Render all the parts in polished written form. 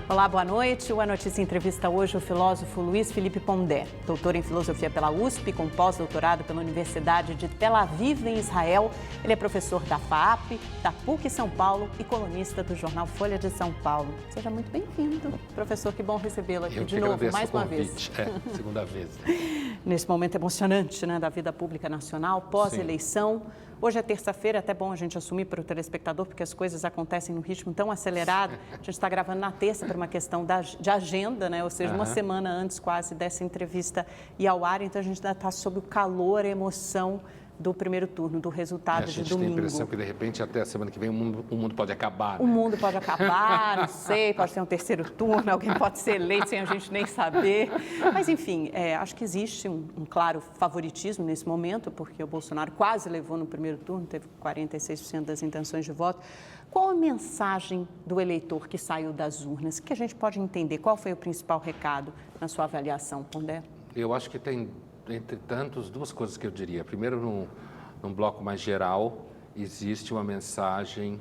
Olá, boa noite. O A Notícia entrevista hoje o filósofo Luiz Felipe Pondé, doutor em filosofia pela USP, com pós-doutorado pela Universidade de Tel Aviv, em Israel. Ele é professor da FAAP, da PUC São Paulo e colunista do jornal Folha de São Paulo. Seja muito bem-vindo, professor. Que bom recebê-lo aqui de novo, mais uma vez. Segunda vez. Nesse momento emocionante, né, da vida pública nacional, pós-eleição. Hoje é terça-feira, é até bom a gente assumir para o telespectador, porque as coisas acontecem num ritmo tão acelerado. A gente está gravando na terça por uma questão de agenda, né? Ou seja, uma semana antes quase dessa entrevista ir ao ar. Então, a gente ainda está sob o calor, a emoção do primeiro turno, do resultado de domingo. A gente tem a impressão que, de repente, até a semana que vem, o mundo pode acabar. O mundo pode acabar, não sei, pode ter um terceiro turno, alguém pode ser eleito sem a gente nem saber. Mas, enfim, acho que existe um claro favoritismo nesse momento, porque o Bolsonaro quase levou no primeiro turno, teve 46% das intenções de voto. Qual a mensagem do eleitor que saiu das urnas? Que a gente pode entender? Qual foi o principal recado na sua avaliação, Pondé? Eu acho que tem, entre tantos, duas coisas que eu diria. Primeiro, num bloco mais geral, existe uma mensagem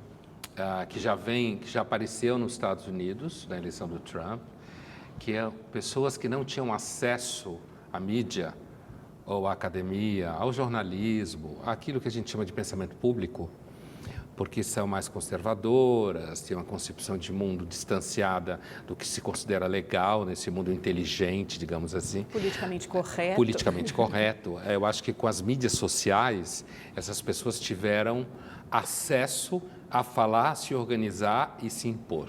que já apareceu nos Estados Unidos, na eleição do Trump, que é pessoas que não tinham acesso à mídia ou à academia, ao jornalismo, aquilo que a gente chama de pensamento público, porque são mais conservadoras, têm uma concepção de mundo distanciada do que se considera legal nesse mundo inteligente, digamos assim. Politicamente correto. Politicamente correto. Eu acho que com as mídias sociais, essas pessoas tiveram acesso a falar, se organizar e se impor.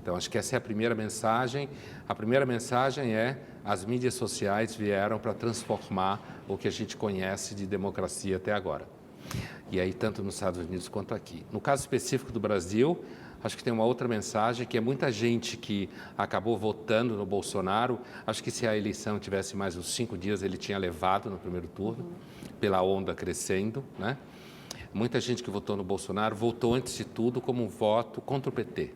Então, acho que essa é a primeira mensagem. A primeira mensagem é: as mídias sociais vieram para transformar o que a gente conhece de democracia até agora. E aí, tanto nos Estados Unidos quanto aqui. No caso específico do Brasil, acho que tem uma outra mensagem, que é muita gente que acabou votando no Bolsonaro. Acho que se a eleição tivesse mais uns 5 dias, ele tinha levado no primeiro turno, pela onda crescendo, né? Muita gente que votou no Bolsonaro votou, antes de tudo, como um voto contra o PT.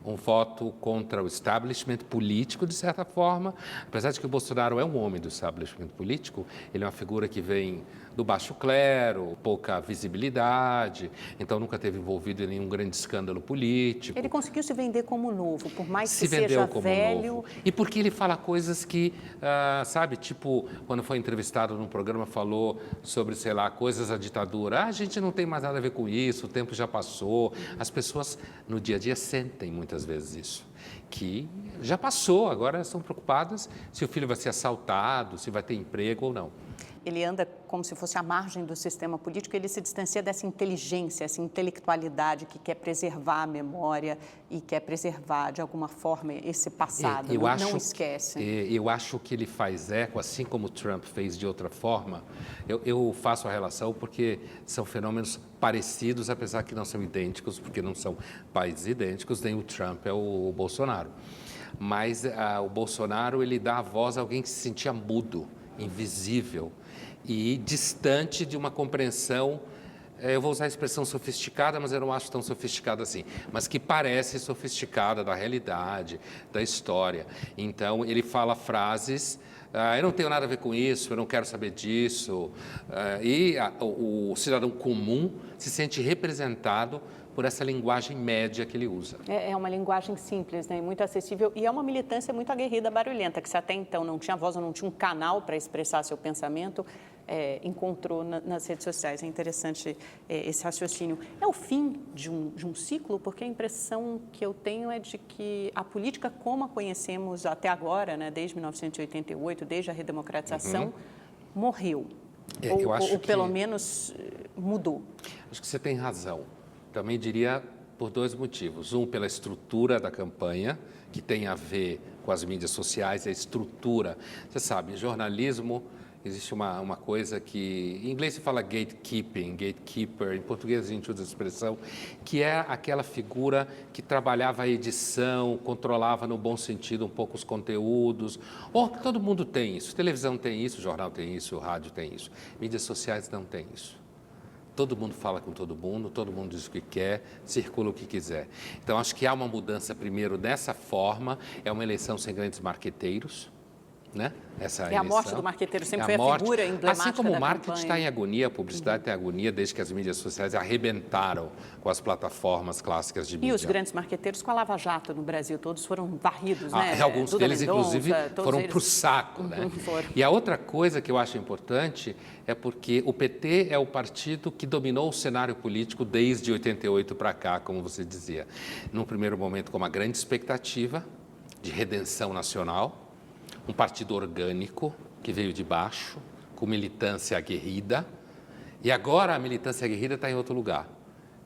Um voto contra o establishment político, de certa forma. Apesar de que o Bolsonaro é um homem do establishment político, ele é uma figura que vem do baixo clero, pouca visibilidade, então nunca teve envolvido em nenhum grande escândalo político. Ele conseguiu se vender como novo, por mais que se vendeu seja como velho. Novo. E porque ele fala coisas que, sabe, tipo, quando foi entrevistado num programa, falou sobre, sei lá, coisas da ditadura. A gente não tem mais nada a ver com isso, o tempo já passou. As pessoas, no dia a dia, sentem muitas vezes isso, que já passou, agora estão preocupadas se o filho vai ser assaltado, se vai ter emprego ou não. Ele anda como se fosse à margem do sistema político, ele se distancia dessa inteligência, essa intelectualidade que quer preservar a memória e quer preservar, de alguma forma, esse passado, não esquece. Eu acho que ele faz eco, assim como o Trump fez de outra forma. Eu faço a relação porque são fenômenos parecidos, apesar que não são idênticos, porque não são países idênticos, nem o Trump é o Bolsonaro. Mas o Bolsonaro, ele dá a voz a alguém que se sentia mudo, invisível e distante de uma compreensão, eu vou usar a expressão sofisticada, mas eu não acho tão sofisticada assim, mas que parece sofisticada da realidade, da história. Então, ele fala frases, eu não tenho nada a ver com isso, eu não quero saber disso, o cidadão comum se sente representado por essa linguagem média que ele usa. É uma linguagem simples, né? Muito acessível, e é uma militância muito aguerrida, barulhenta, que se até então não tinha voz ou não tinha um canal para expressar seu pensamento, encontrou nas redes sociais. É interessante esse raciocínio. É o fim de um ciclo, porque a impressão que eu tenho é de que a política como a conhecemos até agora, né, desde 1988, desde a redemocratização, morreu, ou pelo menos mudou. Acho que você tem razão. Também diria por dois motivos. Um, pela estrutura da campanha, que tem a ver com as mídias sociais, a estrutura. Você sabe, em jornalismo existe uma coisa que, em inglês se fala gatekeeping, gatekeeper, em português a gente usa a expressão, que é aquela figura que trabalhava a edição, controlava no bom sentido um pouco os conteúdos. Todo mundo tem isso, televisão tem isso, jornal tem isso, o rádio tem isso. Mídias sociais não tem isso. Todo mundo fala com todo mundo diz o que quer, circula o que quiser. Então, acho que há uma mudança, primeiro, dessa forma. É uma eleição sem grandes marqueteiros, né? Essa E a morte eleição. do marqueteiro sempre É foi a morte. figura emblemática Assim como da o marketing campanha. está em agonia, a publicidade está em agonia desde que as mídias sociais arrebentaram com as plataformas clássicas de E mídia. os grandes marqueteiros com a Lava Jato no Brasil, todos foram varridos, né? Alguns Duda deles, Mendonça, inclusive, todos foram eles. para o saco. Né? Foram. E a outra coisa que eu acho importante é porque o PT é o partido que dominou o cenário político desde 88 para cá, como você dizia. Num primeiro momento, com uma grande expectativa de redenção nacional, um partido orgânico que veio de baixo, com militância aguerrida, e agora a militância aguerrida está em outro lugar.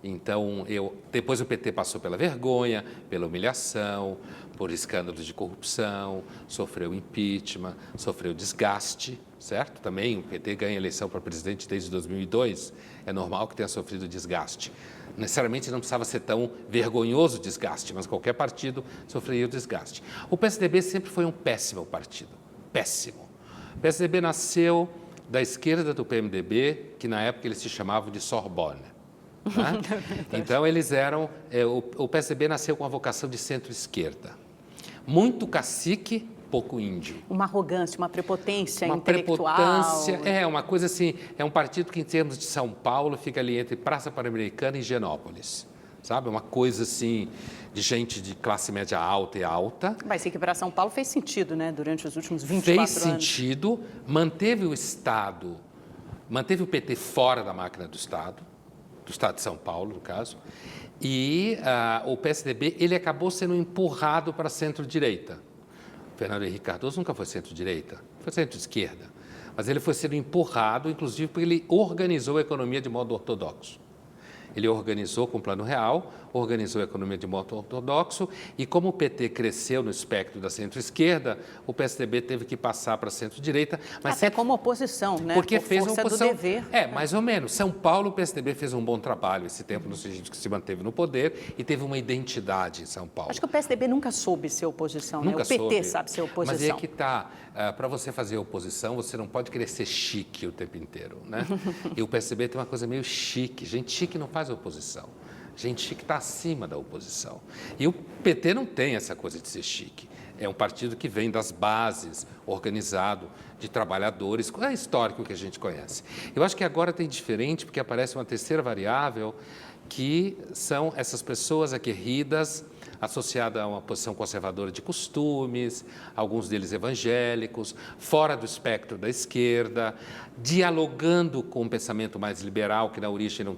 Então, depois o PT passou pela vergonha, pela humilhação, por escândalos de corrupção, sofreu impeachment, sofreu desgaste, certo? Também o PT ganha eleição para presidente desde 2002, é normal que tenha sofrido desgaste. Necessariamente não precisava ser tão vergonhoso o desgaste, mas qualquer partido sofreria o desgaste. O PSDB sempre foi um péssimo partido, péssimo. O PSDB nasceu da esquerda do PMDB, que na época eles se chamavam de Sorbonne. Né? Então, eles eram... o PSDB nasceu com a vocação de centro-esquerda. Muito cacique, pouco índio. Uma arrogância, uma prepotência Uma intelectual. prepotência, uma coisa assim, é um partido que em termos de São Paulo fica ali entre Praça Pan-Americana e Higienópolis, sabe? Uma coisa assim de gente de classe média alta e alta. Mas que para São Paulo fez sentido, né? Durante os últimos 24 Fez anos. sentido, manteve o Estado, manteve o PT fora da máquina do Estado de São Paulo, no caso, e o PSDB ele acabou sendo empurrado para a centro-direita. Fernando Henrique Cardoso nunca foi centro-direita, foi centro-esquerda. Mas ele foi sendo empurrado, inclusive, porque ele organizou a economia de modo ortodoxo. Ele organizou com o Plano Real, organizou a economia de modo ortodoxo e como o PT cresceu no espectro da centro-esquerda, o PSDB teve que passar para a centro-direita. Mas até como oposição, né? Porque por fez força uma oposição. Do dever. Mais ou menos. São Paulo, o PSDB fez um bom trabalho esse tempo, no sentido que se manteve no poder e teve uma identidade em São Paulo. Acho que o PSDB nunca soube ser oposição, Nunca né? O PT soube. sabe ser oposição. Mas é que está, para você fazer oposição, você não pode querer ser chique o tempo inteiro, né? E o PSDB tem uma coisa meio chique. Gente chique não faz oposição. Gente chique está acima da oposição. E o PT não tem essa coisa de ser chique. É um partido que vem das bases, organizado, de trabalhadores, é histórico que a gente conhece. Eu acho que agora tem diferente, porque aparece uma terceira variável, que são essas pessoas aguerridas, associadas a uma posição conservadora de costumes, alguns deles evangélicos, fora do espectro da esquerda, dialogando com um pensamento mais liberal, que na origem não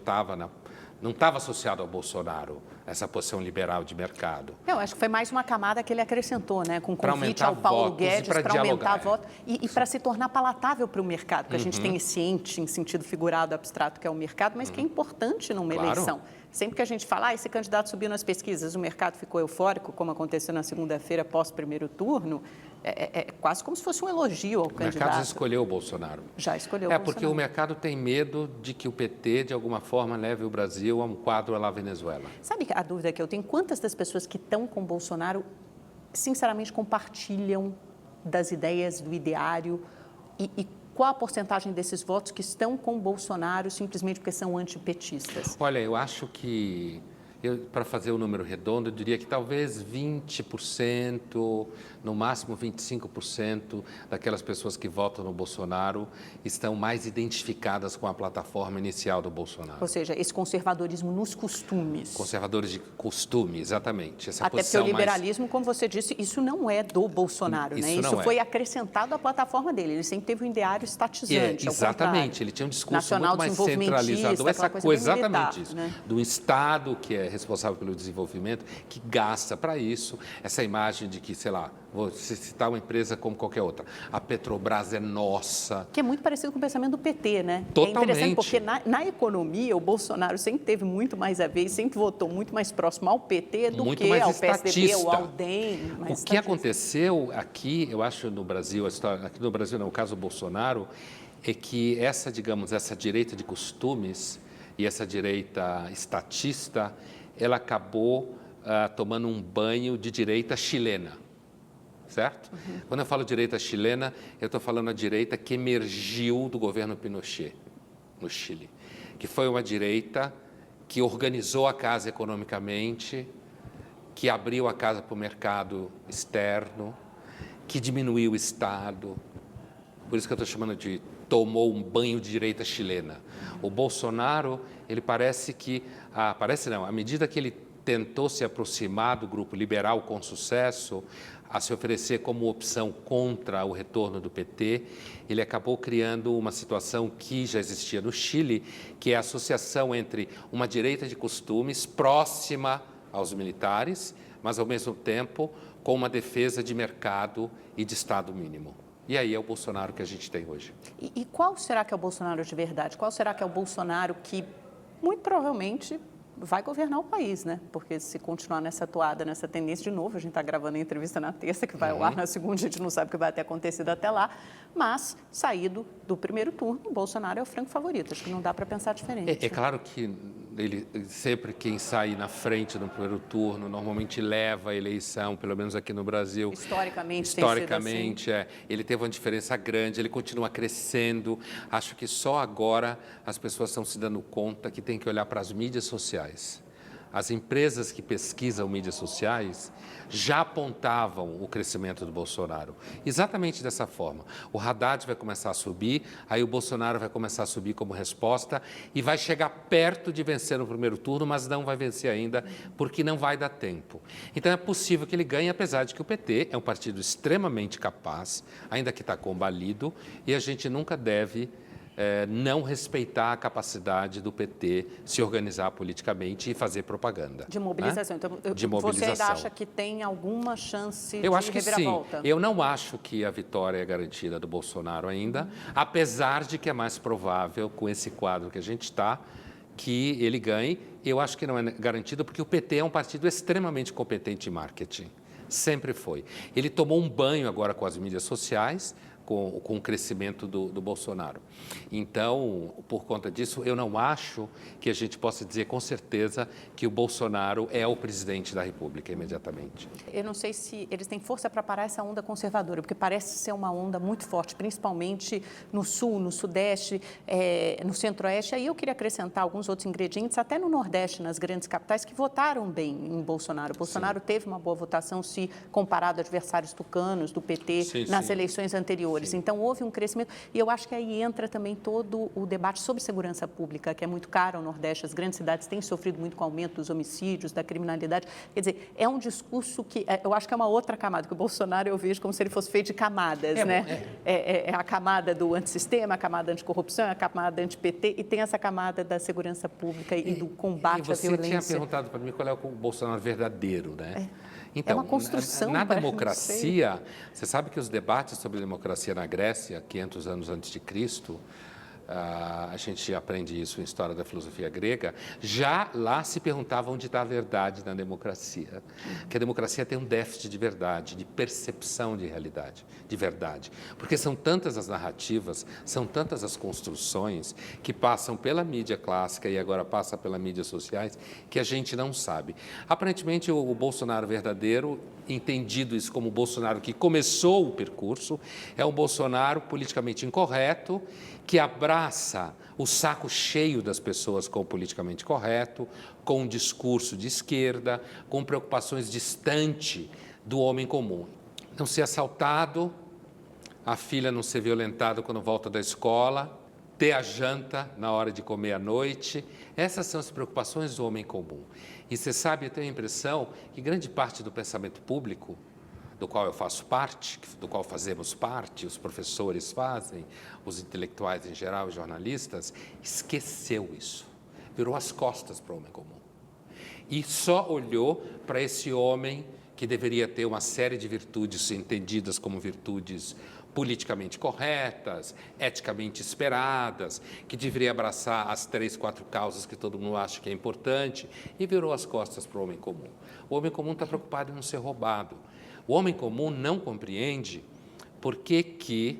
estava associado ao Bolsonaro, essa posição liberal de mercado. Eu acho que foi mais uma camada que ele acrescentou, né? Com o convite ao aumentar Paulo votos Guedes e para para aumentar dialogar. voto e para se tornar palatável para o mercado, porque a gente tem esse ente em sentido figurado, abstrato, que é o mercado, mas que é importante numa Claro. eleição. Sempre que a gente fala, esse candidato subiu nas pesquisas, o mercado ficou eufórico, como aconteceu na segunda-feira, pós-primeiro turno, é quase como se fosse um elogio ao O candidato. mercado já escolheu o Bolsonaro. Já escolheu o É, Bolsonaro. porque o mercado tem medo de que o PT, de alguma forma, leve o Brasil a um quadro à la Venezuela. Sabe a dúvida que eu tenho? Quantas das pessoas que estão com o Bolsonaro, sinceramente, compartilham das ideias, do ideário? E qual a porcentagem desses votos que estão com o Bolsonaro simplesmente porque são antipetistas? Olha, eu acho que, para fazer o número redondo, eu diria que talvez 20%, no máximo 25% daquelas pessoas que votam no Bolsonaro estão mais identificadas com a plataforma inicial do Bolsonaro. Ou seja, esse conservadorismo nos costumes. Conservadores de costume, exatamente. Essa Até porque posição o liberalismo, como você disse, isso não é do Bolsonaro, Isso né? não Isso é. foi acrescentado à plataforma dele. Ele sempre teve um ideário estatizante. Ao Exatamente, contrário. ele tinha um discurso Nacional muito mais desenvolvimentista, centralizador, essa aquela coisa, bem exatamente militar, isso, né? do Estado que é responsável pelo desenvolvimento, que gasta para isso, essa imagem de que, sei lá, vou citar uma empresa como qualquer outra, a Petrobras é nossa. Que é muito parecido com o pensamento do PT, né? Totalmente. É interessante porque na economia o Bolsonaro sempre teve muito mais a ver e sempre votou muito mais próximo ao PT do Muito que mais ao PSDB ou estatista. ao DEM. O que aconteceu aqui, eu acho, no Brasil, aqui no Brasil, no caso do Bolsonaro, é que essa direita de costumes e essa direita estatista, ela acabou tomando um banho de direita chilena, certo? Quando eu falo direita chilena, eu estou falando a direita que emergiu do governo Pinochet, no Chile, que foi uma direita que organizou a casa economicamente, que abriu a casa para o mercado externo, que diminuiu o Estado. Por isso que eu estou chamando de tomou um banho de direita chilena. O Bolsonaro, ele parece que, parece não, à medida que ele tentou se aproximar do grupo liberal com sucesso, a se oferecer como opção contra o retorno do PT, ele acabou criando uma situação que já existia no Chile, que é a associação entre uma direita de costumes próxima aos militares, mas ao mesmo tempo com uma defesa de mercado e de Estado mínimo. E aí é o Bolsonaro que a gente tem hoje. E qual será que é o Bolsonaro de verdade? Qual será que é o Bolsonaro que, muito provavelmente, vai governar o país, né? Porque se continuar nessa toada, nessa tendência, de novo, a gente está gravando a entrevista na terça, que vai ao ar na segunda, a gente não sabe o que vai ter acontecido até lá, mas, saído do primeiro turno, o Bolsonaro é o franco favorito, acho que não dá para pensar diferente. É claro que ele, sempre quem sai na frente no primeiro turno, normalmente leva a eleição, pelo menos aqui no Brasil. Historicamente, assim. Ele teve uma diferença grande, ele continua crescendo. Acho que só agora as pessoas estão se dando conta que tem que olhar para as mídias sociais. As empresas que pesquisam mídias sociais já apontavam o crescimento do Bolsonaro. Exatamente dessa forma. O Haddad vai começar a subir, aí o Bolsonaro vai começar a subir como resposta e vai chegar perto de vencer no primeiro turno, mas não vai vencer ainda, porque não vai dar tempo. Então é possível que ele ganhe, apesar de que o PT é um partido extremamente capaz, ainda que está combalido, e a gente nunca deve não respeitar a capacidade do PT se organizar politicamente e fazer propaganda. De mobilização. Né? Então, de mobilização. Você ainda acha que tem alguma chance Eu de acho que reviravolta? sim. Eu não acho que a vitória é garantida do Bolsonaro ainda, apesar de que é mais provável, com esse quadro que a gente está, que ele ganhe. Eu acho que não é garantido porque o PT é um partido extremamente competente em marketing. Sempre foi. Ele tomou um banho agora com as mídias sociais, com o crescimento do Bolsonaro. Então, por conta disso, eu não acho que a gente possa dizer com certeza que o Bolsonaro é o presidente da República imediatamente. Eu não sei se eles têm força para parar essa onda conservadora, porque parece ser uma onda muito forte, principalmente no Sul, no Sudeste, no Centro-Oeste. Aí eu queria acrescentar alguns outros ingredientes, até no Nordeste, nas grandes capitais, que votaram bem em Bolsonaro. O Bolsonaro teve uma boa votação se comparado a adversários tucanos do PT nas eleições anteriores. Sim. Então, houve um crescimento. E eu acho que aí entra também todo o debate sobre segurança pública, que é muito caro ao Nordeste. As grandes cidades têm sofrido muito com o aumento dos homicídios, da criminalidade. Quer dizer, é um discurso que eu acho que é uma outra camada, que o Bolsonaro eu vejo como se ele fosse feito de camadas, né? É a camada do antissistema, a camada anticorrupção, a camada anti-PT, e tem essa camada da segurança pública e do combate à violência. Você tinha perguntado para mim qual é o Bolsonaro verdadeiro, né? Então, é uma construção. Na democracia, você sabe que os debates sobre democracia na Grécia, 500 anos antes de Cristo, a gente aprende isso em história da filosofia grega, já lá se perguntava onde está a verdade na democracia. Que a democracia tem um déficit de verdade, de percepção de realidade, de verdade. Porque são tantas as narrativas, são tantas as construções que passam pela mídia clássica e agora passa pelas mídias sociais, que a gente não sabe. Aparentemente, o Bolsonaro verdadeiro, entendido isso como o Bolsonaro que começou o percurso, é um Bolsonaro politicamente incorreto, que abraça o saco cheio das pessoas com o politicamente correto, com um discurso de esquerda, com preocupações distantes do homem comum. Não ser assaltado, a filha não ser violentada quando volta da escola, ter a janta na hora de comer à noite. Essas são as preocupações do homem comum. E você sabe, eu tenho a impressão que grande parte do pensamento público, do qual eu faço parte, do qual fazemos parte, os professores fazem, os intelectuais em geral, os jornalistas, esqueceu isso, virou as costas para o homem comum. E só olhou para esse homem que deveria ter uma série de virtudes entendidas como virtudes politicamente corretas, eticamente esperadas, que deveria abraçar as 3, 4 causas que todo mundo acha que é importante, e virou as costas para o homem comum. O homem comum está preocupado em não ser roubado. O homem comum não compreende por que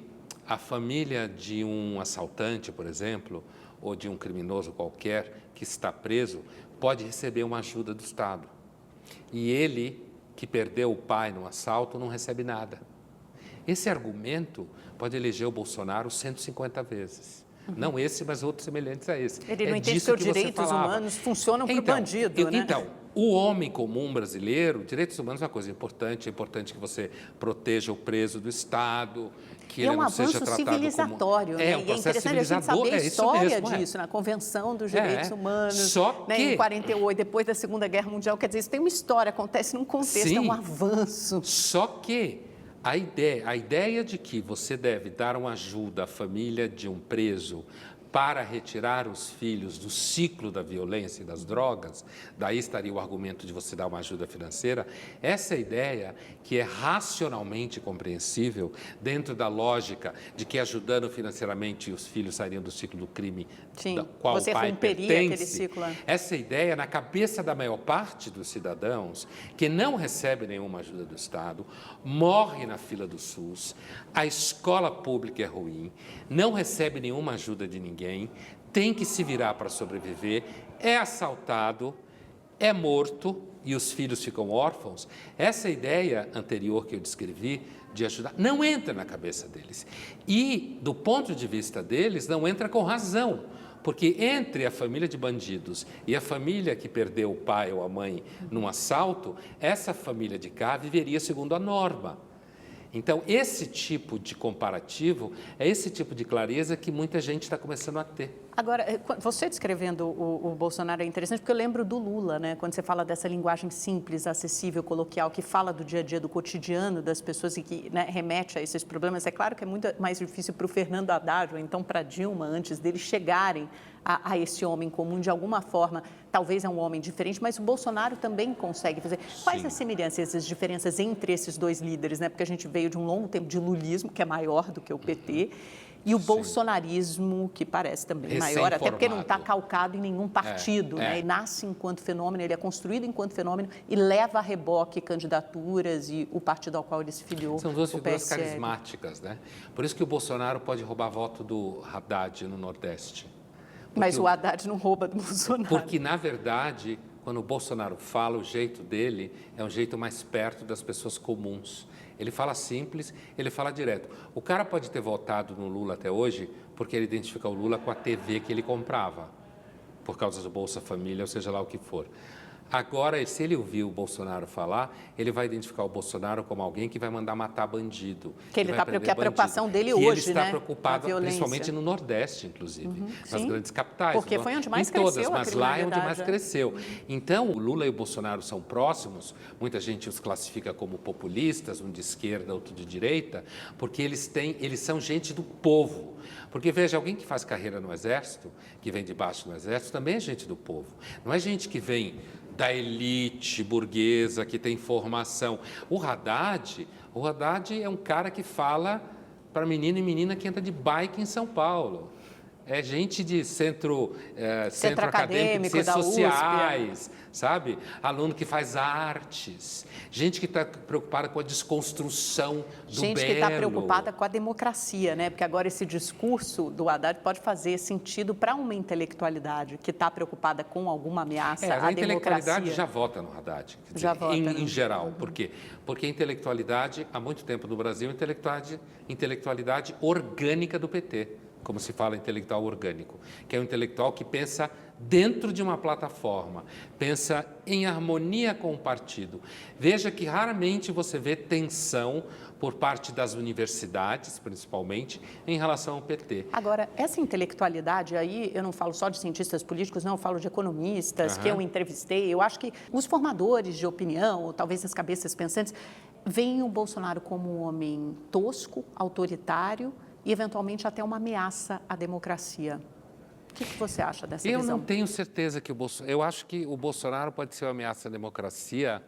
a família de um assaltante, por exemplo, ou de um criminoso qualquer que está preso, pode receber uma ajuda do Estado. E ele, que perdeu o pai no assalto, não recebe nada. Esse argumento pode eleger o Bolsonaro 150 vezes. Não esse, mas outros semelhantes a esse. Ele não entende que os direitos humanos funcionam para o bandido, né? Então, o homem comum brasileiro, direitos humanos é uma coisa importante. É importante que você proteja o preso do Estado, que ele não seja tratado como... É um avanço civilizatório, né? É um processo civilizador, a gente saber a história mesmo, disso, na Convenção dos Direitos Humanos, Só né, que... em 48, depois da Segunda Guerra Mundial. Quer dizer, isso tem uma história, acontece num contexto, Sim, é um avanço. Só que a ideia de que você deve dar uma ajuda à família de um preso para retirar os filhos do ciclo da violência e das drogas, daí estaria o argumento de você dar uma ajuda financeira, essa ideia que é racionalmente compreensível dentro da lógica de que ajudando financeiramente os filhos sairiam do ciclo do crime, Sim, qual você o pai romperia pertence, aquele ciclo. essa ideia na cabeça da maior parte dos cidadãos que não recebe nenhuma ajuda do Estado, morre na fila do SUS, a escola pública é ruim, não recebe nenhuma ajuda de ninguém, tem que se virar para sobreviver, é assaltado, é morto e os filhos ficam órfãos. Essa ideia anterior que eu descrevi de ajudar não entra na cabeça deles. E, do ponto de vista deles, não entra com razão. Porque entre a família de bandidos e a família que perdeu o pai ou a mãe num assalto, essa família de cá viveria segundo a norma. Então, esse tipo de comparativo é esse tipo de clareza que muita gente está começando a ter. Agora, você descrevendo o Bolsonaro é interessante, porque eu lembro do Lula, né? Quando você fala dessa linguagem simples, acessível, coloquial, que fala do dia a dia, do cotidiano das pessoas e que, né, remete a esses problemas. É claro que é muito mais difícil para o Fernando Haddad, ou então para Dilma, antes deles chegarem a esse homem comum, de alguma forma, talvez é um homem diferente, mas o Bolsonaro também consegue fazer. Quais Sim. as semelhanças, as diferenças entre esses dois líderes, né? Porque a gente veio de um longo tempo de lulismo, que é maior do que o PT, e o bolsonarismo, que parece também maior, até porque não está calcado em nenhum partido, né? Ele nasce enquanto fenômeno, ele é construído enquanto fenômeno e leva a reboque candidaturas e o partido ao qual ele se filiou. São duas figuras carismáticas, né? Por isso que o Bolsonaro pode roubar voto do Haddad no Nordeste. Mas o Haddad não rouba do Bolsonaro. Porque, na verdade, quando o Bolsonaro fala, o jeito dele é um jeito mais perto das pessoas comuns. Ele fala simples, ele fala direto. O cara pode ter votado no Lula até hoje porque ele identifica o Lula com a TV que ele comprava, por causa do Bolsa Família, ou seja lá o que for. Agora, se ele ouvir o Bolsonaro falar, ele vai identificar o Bolsonaro como alguém que vai mandar matar bandido. Que ele está porque a preocupação dele que hoje, ele está né? preocupado, principalmente no Nordeste, inclusive, nas sim. grandes capitais. Porque foi onde mais em todas, cresceu a mas lá é onde mais criminalidade. cresceu. Então, o Lula e o Bolsonaro são próximos. Muita gente os classifica como populistas, um de esquerda, outro de direita, porque eles são gente do povo. Porque, veja, alguém que faz carreira no Exército, que vem de baixo no Exército, também é gente do povo. Não é gente que vem da elite burguesa, que tem formação. O Haddad é um cara que fala para menino e menina que entra de bike em São Paulo. É gente de centro acadêmico, de ciências sociais, sabe? Aluno que faz artes, gente que está preocupada com a desconstrução do gente belo. Que está preocupada com a democracia, né? Porque agora esse discurso do Haddad pode fazer sentido para uma intelectualidade que está preocupada com alguma ameaça à a intelectualidade democracia. já vota no Haddad, quer dizer, Já vota, em geral. Por quê? Porque a intelectualidade, há muito tempo no Brasil, intelectualidade orgânica do PT, como se fala intelectual orgânico, que é um intelectual que pensa dentro de uma plataforma, pensa em harmonia com o partido. Veja que raramente você vê tensão por parte das universidades, principalmente, em relação ao PT. Agora, essa intelectualidade aí, eu não falo só de cientistas políticos, não, eu falo de economistas que eu entrevistei. Eu acho que os formadores de opinião, ou talvez as cabeças pensantes, veem o Bolsonaro como um homem tosco, autoritário, e, eventualmente, até uma ameaça à democracia. O que você acha dessa visão? Eu não tenho certeza que eu acho que o Bolsonaro pode ser uma ameaça à democracia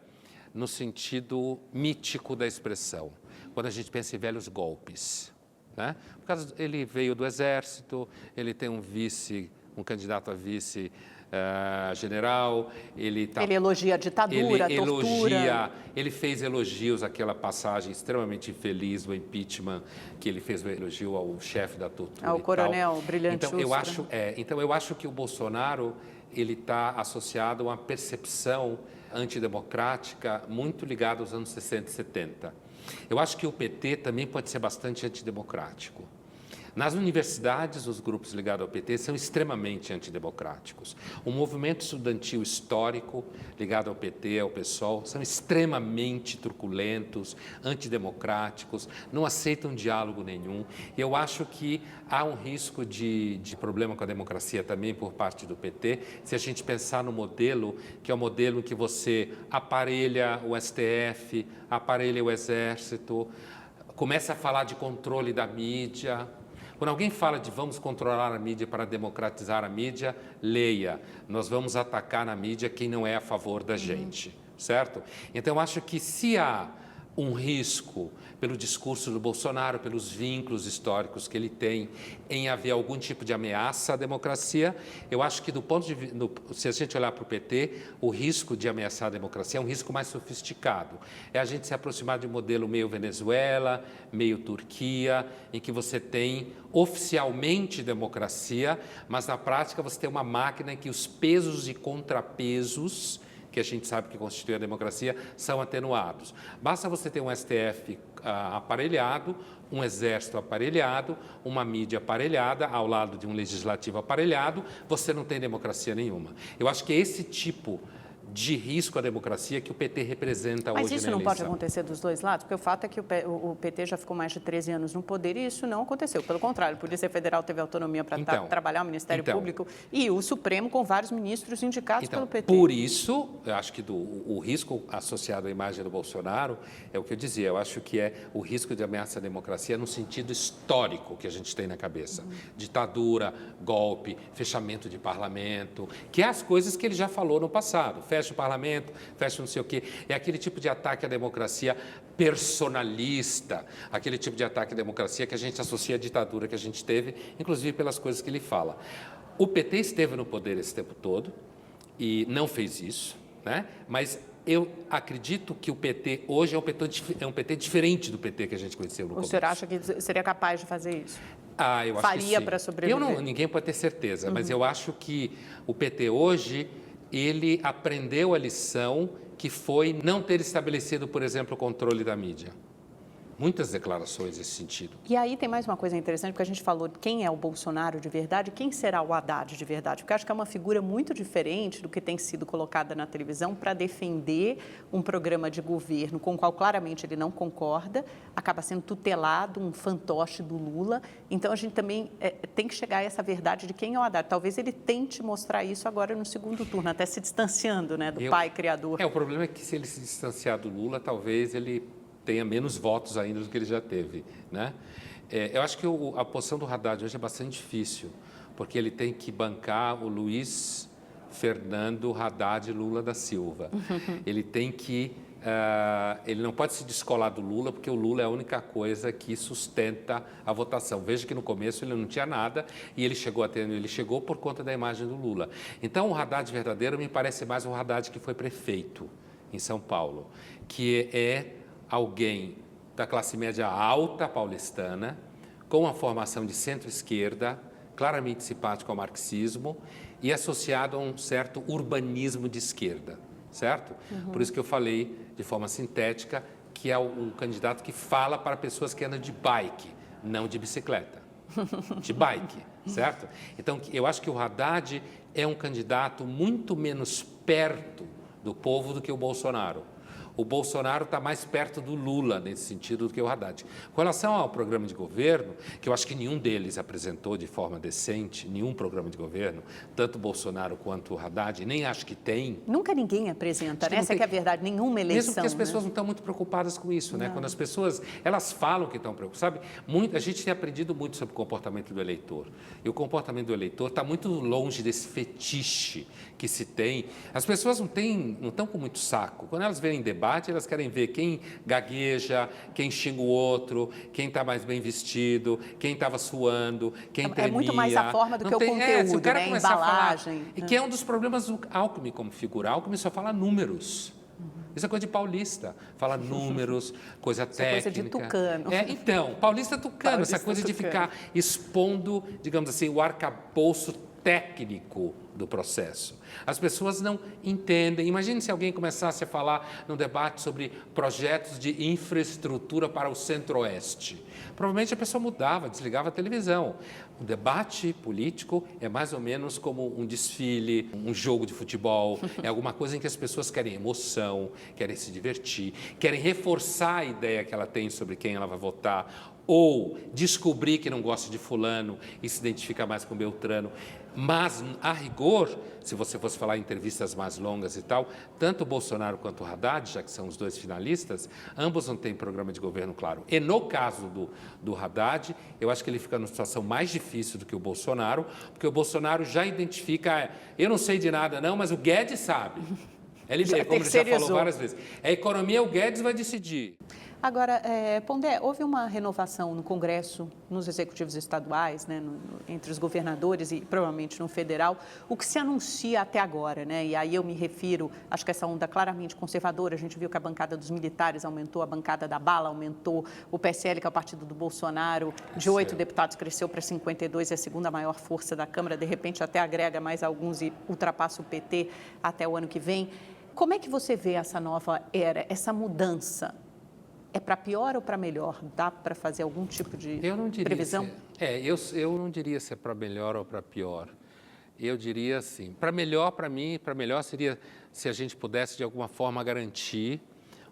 no sentido mítico da expressão, quando a gente pensa em velhos golpes, né? Por causa, ele veio do Exército, ele tem um candidato a vice general, ele elogia a ditadura, a tortura. Ele fez elogios àquela passagem extremamente infeliz do impeachment, que ele fez o elogio ao chefe da tortura. Ao coronel Brilhante Então, eu acho que o Bolsonaro ele está associado a uma percepção antidemocrática muito ligada aos anos 60 e 70. Eu acho que o PT também pode ser bastante antidemocrático. Nas universidades, os grupos ligados ao PT são extremamente antidemocráticos. O movimento estudantil histórico ligado ao PT, ao PSOL, são extremamente truculentos, antidemocráticos, não aceitam diálogo nenhum. Eu acho que há um risco de problema com a democracia também por parte do PT, se a gente pensar no modelo, que é o modelo em que você aparelha o STF, aparelha o Exército, começa a falar de controle da mídia. Quando alguém fala de vamos controlar a mídia para democratizar a mídia, leia, nós vamos atacar na mídia quem não é a favor da gente, certo? Então, eu acho que se há um risco pelo discurso do Bolsonaro, pelos vínculos históricos que ele tem, em haver algum tipo de ameaça à democracia, eu acho que se a gente olhar para o PT, o risco de ameaçar a democracia é um risco mais sofisticado. É a gente se aproximar de um modelo meio Venezuela, meio Turquia, em que você tem oficialmente democracia, mas na prática você tem uma máquina em que os pesos e contrapesos que a gente sabe que constitui a democracia, são atenuados. Basta você ter um STF aparelhado, um exército aparelhado, uma mídia aparelhada, ao lado de um legislativo aparelhado, você não tem democracia nenhuma. Eu acho que é esse tipo de risco à democracia que o PT representa hoje na eleição. Mas isso não pode acontecer dos dois lados? Porque o fato é que o PT já ficou mais de 13 anos no poder e isso não aconteceu. Pelo contrário, a Polícia Federal teve autonomia para trabalhar, o Ministério Público e o Supremo com vários ministros indicados pelo PT. Por isso, eu acho que o risco associado à imagem do Bolsonaro é o que eu dizia, eu acho que é o risco de ameaça à democracia no sentido histórico que a gente tem na cabeça. Ditadura, golpe, fechamento de parlamento, que é as coisas que ele já falou no passado. Fecha o parlamento, fecha não sei o quê. É aquele tipo de ataque à democracia personalista, aquele tipo de ataque à democracia que a gente associa à ditadura que a gente teve, inclusive pelas coisas que ele fala. O PT esteve no poder esse tempo todo e não fez isso, né? Mas eu acredito que o PT hoje é um PT diferente do PT que a gente conheceu no começo. O senhor acha que seria capaz de fazer isso? Eu acho Faria que sim. para sobreviver? Ninguém pode ter certeza, mas eu acho que o PT hoje ele aprendeu a lição que foi não ter estabelecido, por exemplo, o controle da mídia. Muitas declarações nesse sentido. E aí tem mais uma coisa interessante, porque a gente falou de quem é o Bolsonaro de verdade e quem será o Haddad de verdade, porque eu acho que é uma figura muito diferente do que tem sido colocada na televisão para defender um programa de governo com o qual claramente ele não concorda, acaba sendo tutelado, um fantoche do Lula. Então, a gente também tem que chegar a essa verdade de quem é o Haddad. Talvez ele tente mostrar isso agora no segundo turno, até se distanciando, né, do pai criador. O problema é que se ele se distanciar do Lula, talvez ele tenha menos votos ainda do que ele já teve, né? Eu acho que a posição do Haddad hoje é bastante difícil, porque ele tem que bancar o Luiz Fernando Haddad Lula da Silva. Ele tem que... ele não pode se descolar do Lula, porque o Lula é a única coisa que sustenta a votação. Veja que no começo ele não tinha nada e ele chegou por conta da imagem do Lula. Então, o Haddad verdadeiro me parece mais o Haddad que foi prefeito em São Paulo, que é alguém da classe média alta paulistana, com uma formação de centro-esquerda, claramente simpático ao marxismo e associado a um certo urbanismo de esquerda, certo? Por isso que eu falei de forma sintética que é um candidato que fala para pessoas que andam de bike, não de bicicleta, de bike, certo? Então, eu acho que o Haddad é um candidato muito menos perto do povo do que o Bolsonaro. O Bolsonaro está mais perto do Lula, nesse sentido, do que o Haddad. Com relação ao programa de governo, que eu acho que nenhum deles apresentou de forma decente, nenhum programa de governo, tanto o Bolsonaro quanto o Haddad, nem acho que tem. Nunca ninguém apresenta, né? Essa que é a verdade, nenhuma eleição. Mesmo porque as pessoas não estão muito preocupadas com isso, né? Quando as pessoas, elas falam que estão preocupadas, sabe? A gente tem aprendido muito sobre o comportamento do eleitor. E o comportamento do eleitor está muito longe desse fetiche que se tem. As pessoas não estão com muito saco. Quando elas verem debate, elas querem ver quem gagueja, quem xinga o outro, quem está mais bem vestido, quem estava suando, quem tremia. É muito mais a forma do que o conteúdo, se o cara né? começar Embalagem. A falar, e que é um dos problemas do Alckmin como figura. Alckmin só fala números. Isso é coisa de paulista. Fala números, coisa técnica. Coisa de tucano. Então, paulista tucano, essa coisa de ficar expondo, digamos assim, o arcabouço técnico do processo. As pessoas não entendem. Imagine se alguém começasse a falar num debate sobre projetos de infraestrutura para o Centro-Oeste. Provavelmente a pessoa mudava, desligava a televisão. O debate político é mais ou menos como um desfile, um jogo de futebol, é alguma coisa em que as pessoas querem emoção, querem se divertir, querem reforçar a ideia que ela tem sobre quem ela vai votar, ou descobrir que não gosta de fulano e se identifica mais com Beltrano. Mas, a rigor, se você fosse falar em entrevistas mais longas e tal, tanto o Bolsonaro quanto o Haddad, já que são os dois finalistas, ambos não têm programa de governo claro. E no caso do Haddad, eu acho que ele fica numa situação mais difícil do que o Bolsonaro, porque o Bolsonaro já identifica, eu não sei de nada não, mas o Guedes sabe. Ele, como ele já falou várias vezes, a economia o Guedes vai decidir. Agora, Pondé, houve uma renovação no Congresso, nos executivos estaduais, né, entre os governadores e provavelmente no federal, o que se anuncia até agora, né? E aí eu me refiro, acho que essa onda claramente conservadora, a gente viu que a bancada dos militares aumentou, a bancada da bala aumentou, o PSL, que é o partido do Bolsonaro, de 8 deputados cresceu para 52, é a segunda maior força da Câmara, de repente até agrega mais alguns e ultrapassa o PT até o ano que vem. Como é que você vê essa nova era, essa mudança? É para pior ou para melhor? Dá para fazer algum tipo de previsão? Eu não diria se é para melhor ou para pior. Eu diria assim, para melhor, para mim, para melhor seria se a gente pudesse, de alguma forma, garantir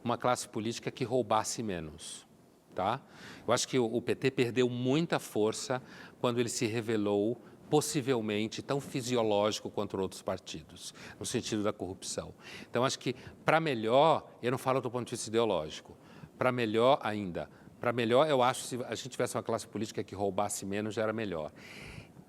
uma classe política que roubasse menos. Tá? Eu acho que o PT perdeu muita força quando ele se revelou possivelmente tão fisiológico quanto outros partidos, no sentido da corrupção. Então, acho que, para melhor, eu não falo do ponto de vista ideológico, para melhor ainda. Para melhor, eu acho que se a gente tivesse uma classe política que roubasse menos, já era melhor.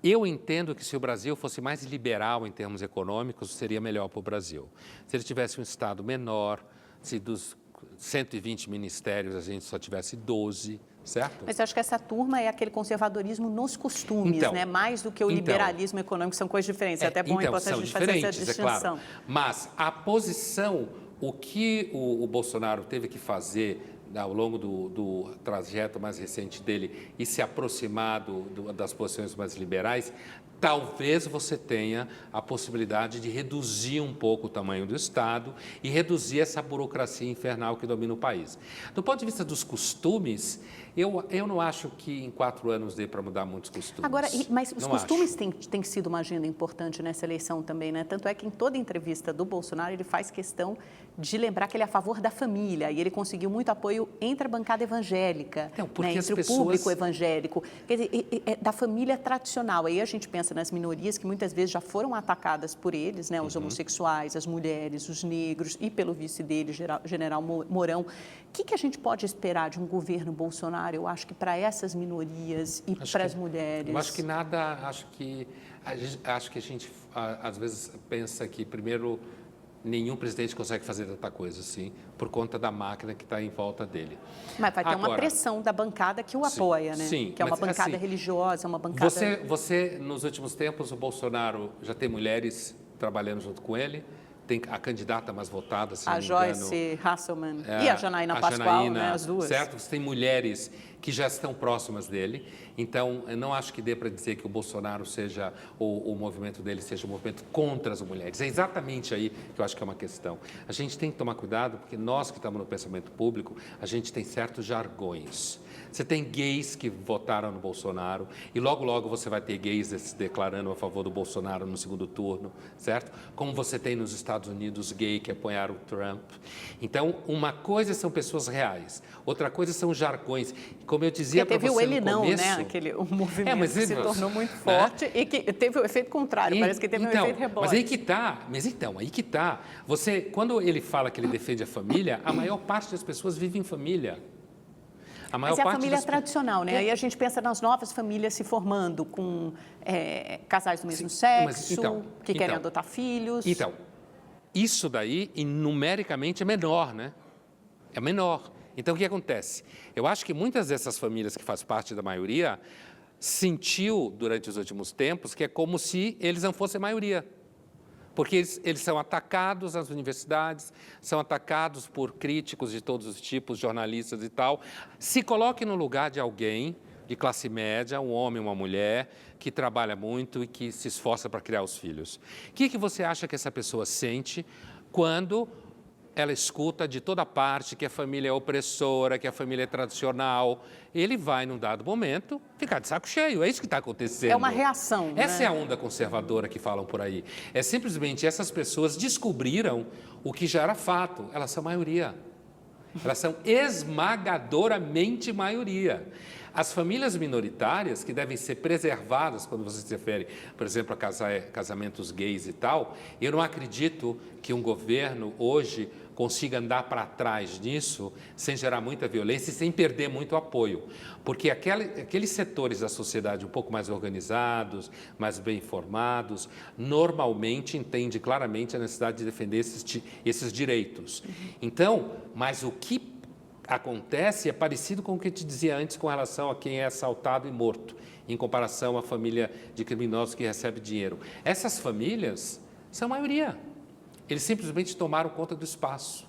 Eu entendo que se o Brasil fosse mais liberal em termos econômicos, seria melhor para o Brasil. Se ele tivesse um Estado menor, se dos 120 ministérios a gente só tivesse 12, certo? Mas eu acho que essa turma é aquele conservadorismo nos costumes, né? Mais do que o liberalismo econômico, são coisas diferentes. É até bom e importante a gente fazer essa distinção. É claro. Mas a posição, o que o Bolsonaro teve que fazer ao longo do trajeto mais recente dele e se aproximar das posições mais liberais, talvez você tenha a possibilidade de reduzir um pouco o tamanho do Estado e reduzir essa burocracia infernal que domina o país. Do ponto de vista dos costumes, eu não acho que em 4 anos dê para mudar muitos costumes. Agora, mas os costumes têm sido uma agenda importante nessa eleição também, né? Tanto é que em toda entrevista do Bolsonaro ele faz questão de lembrar que ele é a favor da família e ele conseguiu muito apoio entre a bancada evangélica, né? Entre o público evangélico, quer dizer, da família tradicional. Aí a gente pensa nas minorias que muitas vezes já foram atacadas por eles, né? Os homossexuais, as mulheres, os negros e pelo vice dele, General Mourão. O que a gente pode esperar de um governo Bolsonaro? Eu acho que para essas minorias e para as mulheres. Eu acho que nada, acho que a gente às vezes pensa que primeiro nenhum presidente consegue fazer tanta coisa assim, por conta da máquina que está em volta dele. Mas vai ter uma pressão da bancada que o apoia, né? Sim, que é uma bancada assim, religiosa, uma bancada... Você, nos últimos tempos, o Bolsonaro já tem mulheres trabalhando junto com ele, tem a candidata mais votada, se não me engano. A Joyce Hasselmann e a Janaína Pascoal, né? As duas. Certo? Você tem mulheres que já estão próximas dele. Então, eu não acho que dê para dizer que o Bolsonaro seja, o movimento dele seja um movimento contra as mulheres. É exatamente aí que eu acho que é uma questão. A gente tem que tomar cuidado, porque nós que estamos no pensamento público, a gente tem certos jargões. Você tem gays que votaram no Bolsonaro e logo, logo você vai ter gays se declarando a favor do Bolsonaro no segundo turno, certo? Como você tem nos Estados Unidos gay que apoiaram o Trump. Então, uma coisa são pessoas reais, outra coisa são jargões. Como eu dizia para você no começo... Teve o ele não, né? O movimento que se tornou muito forte, né? E que teve o efeito contrário, parece que teve um efeito rebote. Mas aí que está. Você, quando ele fala que ele defende a família, a maior parte das pessoas vive em família. Mas é a família tradicional, né? Aí a gente pensa nas novas famílias se formando com casais do mesmo sexo, que querem adotar filhos. Então, isso daí, numericamente, é menor, né? É menor. Então, o que acontece? Eu acho que muitas dessas famílias que fazem parte da maioria sentiu, durante os últimos tempos, que é como se eles não fossem a maioria. Porque eles são atacados nas universidades, são atacados por críticos de todos os tipos, jornalistas e tal. Se coloque no lugar de alguém de classe média, um homem, uma mulher, que trabalha muito e que se esforça para criar os filhos. O que você acha que essa pessoa sente quando ela escuta de toda parte que a família é opressora, que a família é tradicional? Ele vai, num dado momento, ficar de saco cheio. É isso que está acontecendo. É uma reação, né? Essa é a onda conservadora que falam por aí. É simplesmente essas pessoas descobriram o que já era fato. Elas são maioria. Elas são esmagadoramente maioria. As famílias minoritárias, que devem ser preservadas quando você se refere, por exemplo, a casamentos gays e tal, eu não acredito que um governo hoje consiga andar para trás nisso sem gerar muita violência e sem perder muito apoio. Porque aqueles setores da sociedade um pouco mais organizados, mais bem informados, normalmente entendem claramente a necessidade de defender esses direitos. Então, mas o que acontece é parecido com o que eu te dizia antes com relação a quem é assaltado e morto, em comparação à família de criminosos que recebe dinheiro. Essas famílias são maioria. Eles simplesmente tomaram conta do espaço.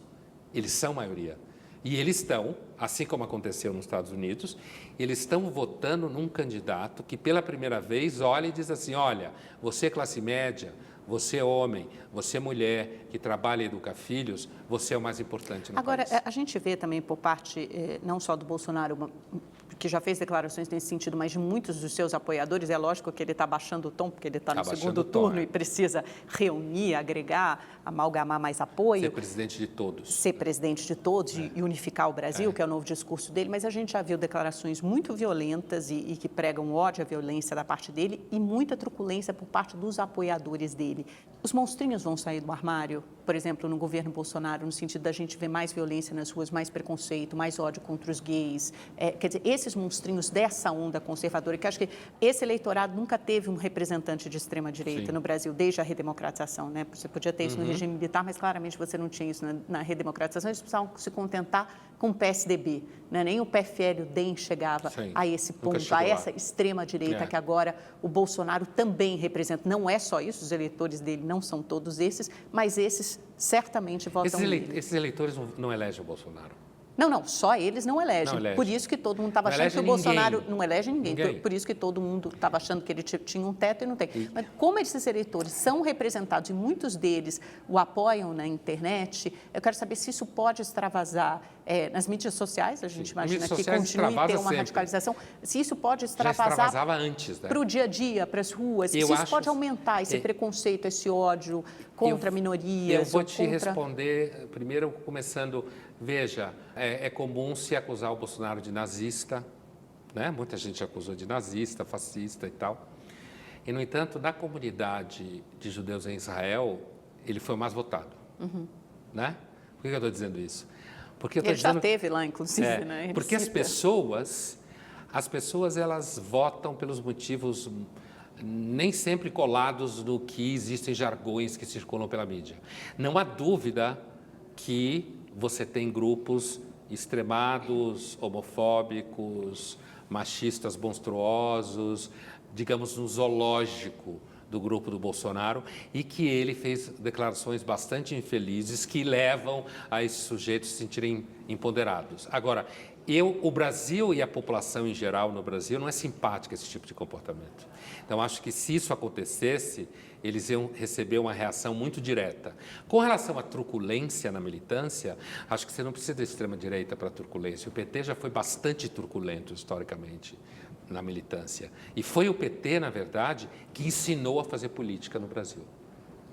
Eles são maioria. E eles estão, assim como aconteceu nos Estados Unidos, eles estão votando num candidato que pela primeira vez olha e diz assim, olha, você é classe média, você é homem, você é mulher, que trabalha e educa filhos, você é o mais importante no Agora, país. a gente vê também por parte, não só do Bolsonaro, que já fez declarações nesse sentido, mas de muitos dos seus apoiadores, é lógico que ele está baixando o tom, porque ele está no segundo turno e precisa reunir, agregar, amalgamar mais apoio. Ser presidente de todos. Ser presidente de todos e unificar o Brasil, que é o novo discurso dele, mas a gente já viu declarações muito violentas e que pregam ódio à violência da parte dele e muita truculência por parte dos apoiadores dele. Os monstrinhos vão sair do armário, por exemplo, no governo Bolsonaro, no sentido da gente ver mais violência nas ruas, mais preconceito, mais ódio contra os gays. Quer dizer, esses monstrinhos dessa onda conservadora, que acho que esse eleitorado nunca teve um representante de extrema-direita no Brasil, desde a redemocratização, né? Você podia ter isso no regime militar, mas claramente você não tinha isso na redemocratização, eles precisavam se contentar com o PSDB, né? Nem o PFL, o DEM chegava a esse ponto, a essa extrema-direita que agora o Bolsonaro também representa. Não é só isso, os eleitores dele não são todos esses, mas esses certamente votam nele. Esses eleitores não elegem o Bolsonaro. Não, só eles não elegem. Por isso que todo mundo estava achando que o Bolsonaro não elege ninguém. Por isso que todo mundo estava achando que ele tinha um teto e não tem. Mas como esses eleitores são representados e muitos deles o apoiam na internet, eu quero saber se isso pode extravasar nas mídias sociais, a gente imagina que continue a ter uma radicalização, se isso pode extravasar para o dia a dia, para as ruas, se isso pode aumentar esse preconceito, esse ódio contra minorias. Eu vou te responder, primeiro começando, veja, é comum se acusar o Bolsonaro de nazista, né? Muita gente acusou de nazista, fascista e tal. E, no entanto, na comunidade de judeus em Israel, ele foi o mais votado. Né? Por que eu estou dizendo isso? Porque ele já esteve lá, inclusive, né? Porque as pessoas elas votam pelos motivos nem sempre colados no que existem jargões que circulam pela mídia. Não há dúvida que você tem grupos extremados, homofóbicos, machistas monstruosos, digamos, no zoológico do grupo do Bolsonaro, e que ele fez declarações bastante infelizes que levam a esses sujeitos se sentirem empoderados. Agora, o Brasil e a população em geral no Brasil não é simpática a esse tipo de comportamento. Então, acho que se isso acontecesse, eles iam receber uma reação muito direta. Com relação à truculência na militância, acho que você não precisa da extrema-direita para a truculência. O PT já foi bastante truculento, historicamente, na militância. E foi o PT, na verdade, que ensinou a fazer política no Brasil.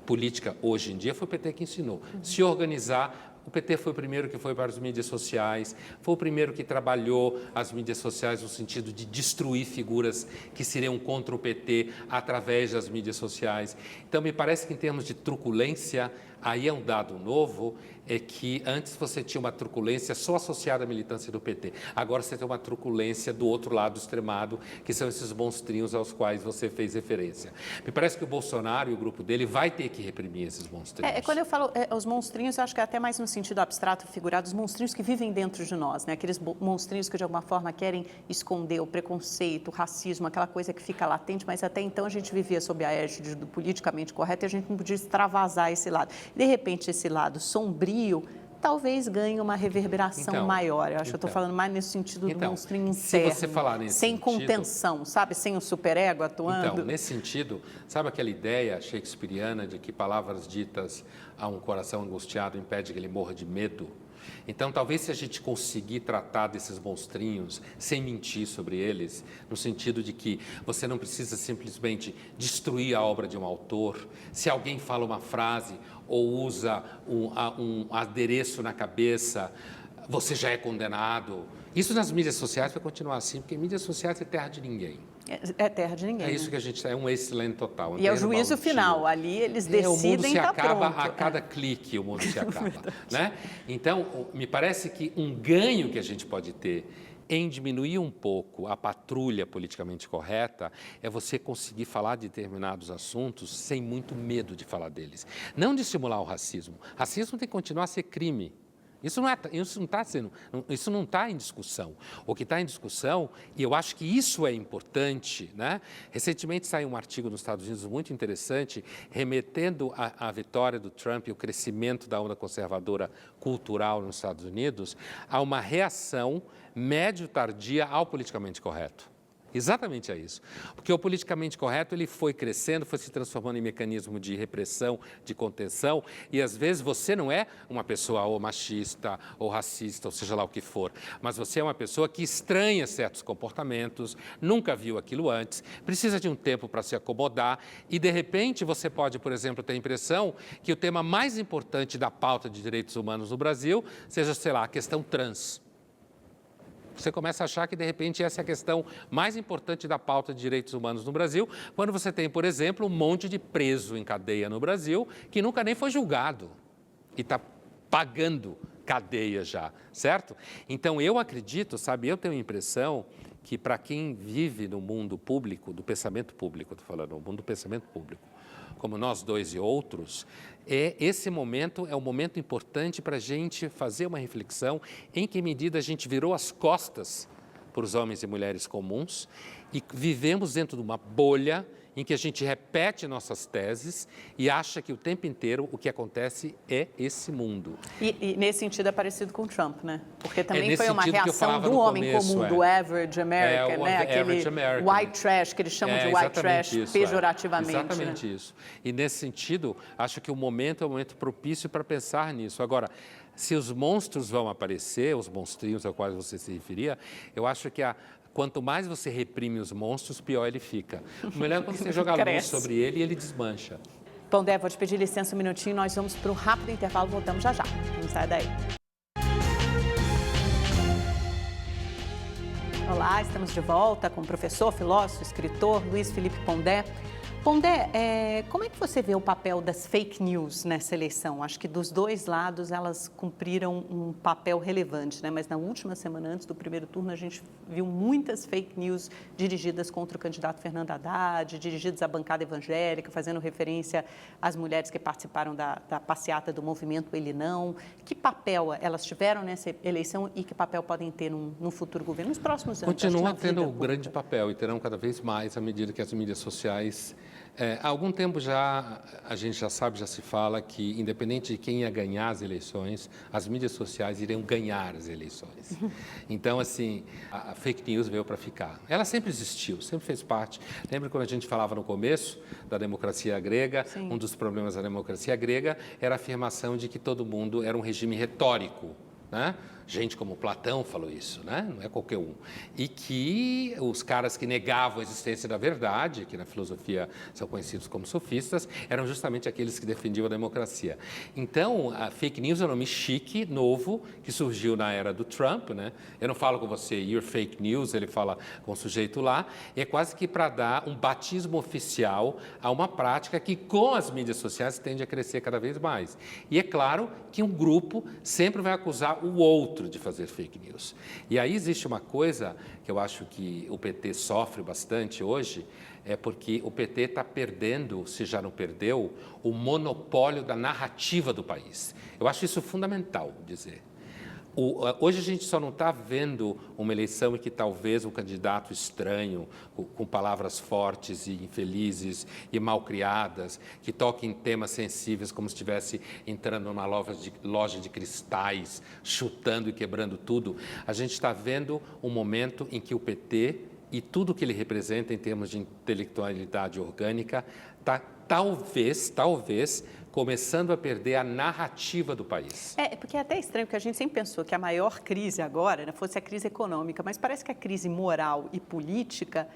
Política, hoje em dia, foi o PT que ensinou. Se organizar. O PT foi o primeiro que foi para as mídias sociais, foi o primeiro que trabalhou as mídias sociais no sentido de destruir figuras que seriam contra o PT através das mídias sociais. Então, me parece que, em termos de truculência, aí é um dado novo, é que antes você tinha uma truculência só associada à militância do PT. Agora você tem uma truculência do outro lado extremado, que são esses monstrinhos aos quais você fez referência. Me parece que o Bolsonaro e o grupo dele vai ter que reprimir esses monstrinhos. Quando eu falo os monstrinhos, eu acho que é até mais no sentido abstrato, figurado, os monstrinhos que vivem dentro de nós, né? Aqueles monstrinhos que, de alguma forma, querem esconder o preconceito, o racismo, aquela coisa que fica latente, mas até então a gente vivia sob a égide do politicamente correto e a gente não podia extravasar esse lado. De repente, esse lado sombrio talvez ganhe uma reverberação maior. Eu acho que eu estou falando mais nesse sentido do monstrinho interno. Se você falar nesse sem sentido, contenção, sabe? Sem o superego atuando. Então, nesse sentido, sabe aquela ideia shakespeariana de que palavras ditas a um coração angustiado impede que ele morra de medo? Então, talvez se a gente conseguir tratar desses monstrinhos sem mentir sobre eles, no sentido de que você não precisa simplesmente destruir a obra de um autor, se alguém fala uma frase ou usa um adereço na cabeça, você já é condenado. Isso nas mídias sociais vai continuar assim, porque mídias sociais é terra de ninguém. É terra de ninguém. É isso que a gente é um wasteland total. E é o juízo final, ali eles decidem. O mundo se acaba pronto. a cada clique, o mundo se acaba. Né? Então, me parece que um ganho que a gente pode ter em diminuir um pouco a patrulha politicamente correta é você conseguir falar de determinados assuntos sem muito medo de falar deles. Não de estimular o racismo. Racismo tem que continuar a ser crime. Isso não está em discussão. O que está em discussão, e eu acho que isso é importante, né? Recentemente saiu um artigo nos Estados Unidos muito interessante, remetendo à vitória do Trump e o crescimento da onda conservadora cultural nos Estados Unidos a uma reação médio-tardia ao politicamente correto. Exatamente é isso. Porque o politicamente correto ele foi crescendo, foi se transformando em mecanismo de repressão, de contenção, e às vezes você não é uma pessoa ou machista ou racista, ou seja lá o que for, mas você é uma pessoa que estranha certos comportamentos, nunca viu aquilo antes, precisa de um tempo para se acomodar e, de repente, você pode, por exemplo, ter a impressão que o tema mais importante da pauta de direitos humanos no Brasil seja, sei lá, a questão trans. Você começa a achar que, de repente, essa é a questão mais importante da pauta de direitos humanos no Brasil, quando você tem, por exemplo, um monte de preso em cadeia no Brasil que nunca nem foi julgado e está pagando cadeia já, certo? Então, eu acredito, sabe, eu tenho a impressão que para quem vive no mundo público, do pensamento público, estou falando, no mundo do pensamento público, como nós dois e outros, esse momento é um momento importante para a gente fazer uma reflexão em que medida a gente virou as costas para os homens e mulheres comuns e vivemos dentro de uma bolha em que a gente repete nossas teses e acha que o tempo inteiro o que acontece é esse mundo. E nesse sentido é parecido com o Trump, né? Porque também foi uma reação do homem comum, do average American, né? Aquele white trash, que eles chamam de white trash pejorativamente. Exatamente isso. E nesse sentido, acho que o momento é um momento propício para pensar nisso. Agora, se os monstros vão aparecer, os monstrinhos aos quais você se referia, eu acho que quanto mais você reprime os monstros, pior ele fica. O melhor é quando você joga luz sobre ele e ele desmancha. Pondé, vou te pedir licença um minutinho, nós vamos para um rápido intervalo, voltamos já já. Não sai daí. Olá, estamos de volta com o professor, filósofo, escritor Luiz Felipe Pondé. Pondé, como é que você vê o papel das fake news nessa eleição? Acho que dos dois lados elas cumpriram um papel relevante, né? Mas na última semana, antes do primeiro turno, a gente viu muitas fake news dirigidas contra o candidato Fernando Haddad, dirigidas à bancada evangélica, fazendo referência às mulheres que participaram da passeata do movimento Ele Não. Que papel elas tiveram nessa eleição e que papel podem ter no futuro governo, nos próximos anos? Continuam tendo um grande papel e terão cada vez mais à medida que as mídias sociais... há algum tempo já, a gente já sabe, já se fala que, independente de quem ia ganhar as eleições, as mídias sociais iriam ganhar as eleições. Então, assim, a fake news veio para ficar. Ela sempre existiu, sempre fez parte. Lembra quando a gente falava no começo da democracia grega? Sim. Um dos problemas da democracia grega era a afirmação de que todo mundo era um regime retórico, né? Gente como Platão falou isso, né? Não é qualquer um. E que os caras que negavam a existência da verdade, que na filosofia são conhecidos como sofistas, eram justamente aqueles que defendiam a democracia. Então, a fake news é um nome chique, novo, que surgiu na era do Trump, né? Eu não falo com você, you're fake news, ele fala com o sujeito lá, e é quase que para dar um batismo oficial a uma prática que, com as mídias sociais, tende a crescer cada vez mais. E é claro que um grupo sempre vai acusar o outro de fazer fake news. E aí existe uma coisa que eu acho que o PT sofre bastante hoje, é porque o PT está perdendo, se já não perdeu, o monopólio da narrativa do país. Eu acho isso fundamental dizer. Hoje a gente só não está vendo uma eleição em que talvez um candidato estranho, com palavras fortes e infelizes e mal criadas, que toque em temas sensíveis como se estivesse entrando numa loja de cristais, chutando e quebrando tudo. A gente está vendo um momento em que o PT e tudo que ele representa em termos de intelectualidade orgânica está talvez começando a perder a narrativa do país. Porque é até estranho, porque a gente sempre pensou que a maior crise agora, né, fosse a crise econômica, mas parece que a crise moral e política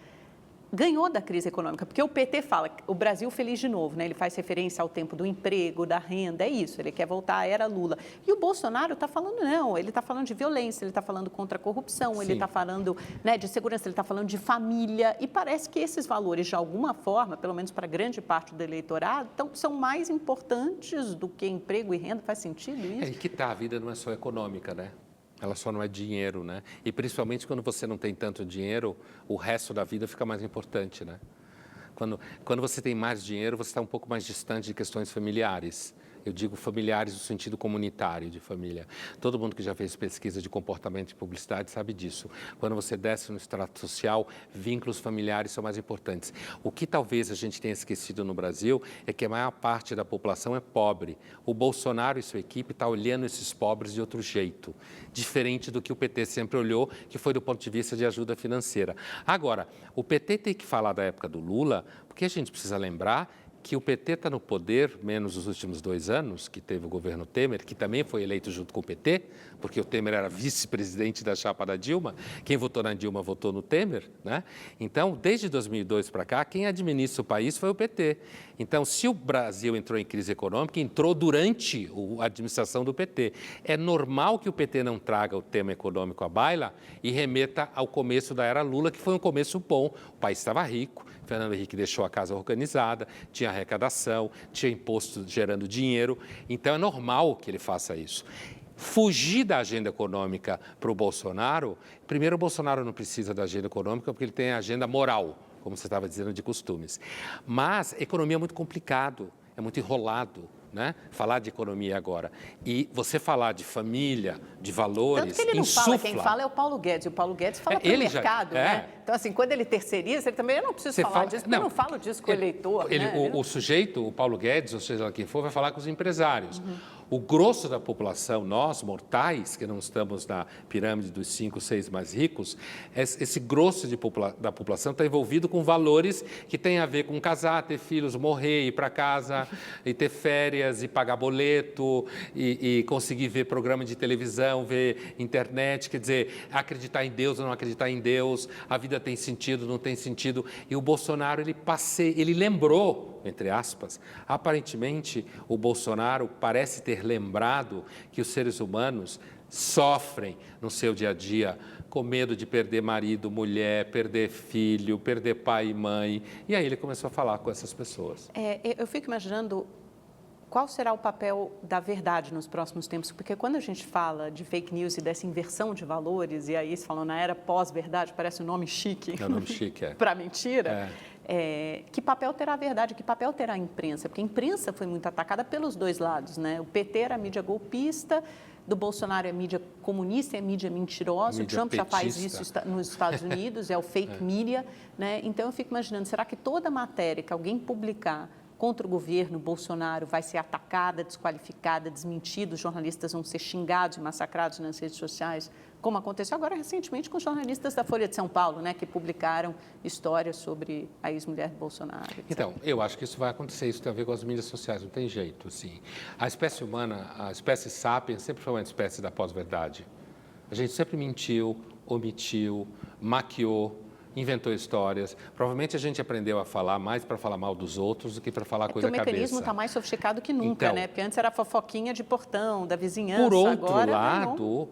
ganhou da crise econômica, porque o PT fala o Brasil feliz de novo, né? Ele faz referência ao tempo do emprego, da renda, é isso, ele quer voltar à era Lula. E o Bolsonaro está falando não, ele está falando de violência, ele está falando contra a corrupção, Sim. ele está falando, né, de segurança, ele está falando de família, e parece que esses valores, de alguma forma, pelo menos para grande parte do eleitorado, são mais importantes do que emprego e renda. Faz sentido isso? E que a vida não é só econômica, né? Ela só não é dinheiro, né? E principalmente quando você não tem tanto dinheiro, o resto da vida fica mais importante, né? Quando você tem mais dinheiro, você está um pouco mais distante de questões familiares. Eu digo familiares no sentido comunitário de família. Todo mundo que já fez pesquisa de comportamento e publicidade sabe disso. Quando você desce no extrato social, vínculos familiares são mais importantes. O que talvez a gente tenha esquecido no Brasil é que a maior parte da população é pobre. O Bolsonaro e sua equipe estão olhando esses pobres de outro jeito, diferente do que o PT sempre olhou, que foi do ponto de vista de ajuda financeira. Agora, o PT tem que falar da época do Lula, porque a gente precisa lembrar que o PT está no poder, menos os últimos 2 anos, que teve o governo Temer, que também foi eleito junto com o PT, porque o Temer era vice-presidente da chapa da Dilma. Quem votou na Dilma votou no Temer, né? Então, desde 2002 para cá, quem administra o país foi o PT. Então, se o Brasil entrou em crise econômica, entrou durante a administração do PT. É normal que o PT não traga o tema econômico à baila e remeta ao começo da era Lula, que foi um começo bom. O país estava rico, Fernando Henrique deixou a casa organizada, tinha arrecadação, tinha imposto gerando dinheiro. Então, é normal que ele faça isso. Fugir da agenda econômica para o Bolsonaro, primeiro, o Bolsonaro não precisa da agenda econômica porque ele tem a agenda moral, como você estava dizendo, de costumes. Mas economia é muito complicado, é muito enrolado, né? Falar de economia agora. E você falar de família, de valores, tanto que ele não insufla. fala, quem fala é o Paulo Guedes. E o Paulo Guedes fala para o mercado, né? Então, assim, quando ele terceiriza, ele também, eu não preciso falar disso, porque eu não falo disso com o eleitor. O sujeito, o Paulo Guedes, ou seja lá quem for, vai falar com os empresários. O grosso da população, nós, mortais, que não estamos na pirâmide dos 5, 6 mais ricos, esse grosso da população está envolvido com valores que têm a ver com casar, ter filhos, morrer, ir para casa, e ter férias, e pagar boleto, e conseguir ver programa de televisão, ver internet, quer dizer, acreditar em Deus ou não acreditar em Deus, a vida tem sentido, não tem sentido. E o Bolsonaro, ele lembrou, entre aspas, aparentemente o Bolsonaro parece ter lembrado que os seres humanos sofrem no seu dia a dia com medo de perder marido, mulher, perder filho, perder pai e mãe. E aí ele começou a falar com essas pessoas. Eu fico imaginando qual será o papel da verdade nos próximos tempos, porque quando a gente fala de fake news e dessa inversão de valores, e aí se falam na era pós-verdade, parece um nome chique, para mentira. Que papel terá a verdade, que papel terá a imprensa? Porque a imprensa foi muito atacada pelos dois lados, né? O PT era a mídia golpista, do Bolsonaro é a mídia comunista, é a mídia mentirosa, o Trump já faz isso nos Estados Unidos, é o fake media, né? Então eu fico imaginando, será que toda matéria que alguém publicar contra o governo Bolsonaro vai ser atacada, desqualificada, desmentida, os jornalistas vão ser xingados e massacrados nas redes sociais, como aconteceu agora recentemente com os jornalistas da Folha de São Paulo, né, que publicaram histórias sobre a ex-mulher do Bolsonaro, etc. Então, eu acho que isso vai acontecer, isso tem a ver com as mídias sociais, não tem jeito, assim. A espécie humana, a espécie sapiens sempre foi uma espécie da pós-verdade. A gente sempre mentiu, omitiu, maquiou, inventou histórias. Provavelmente a gente aprendeu a falar mais para falar mal dos outros do que para falar coisa da cabeça. O mecanismo está mais sofisticado que nunca, então, né? Porque antes era a fofoquinha de portão, da vizinhança.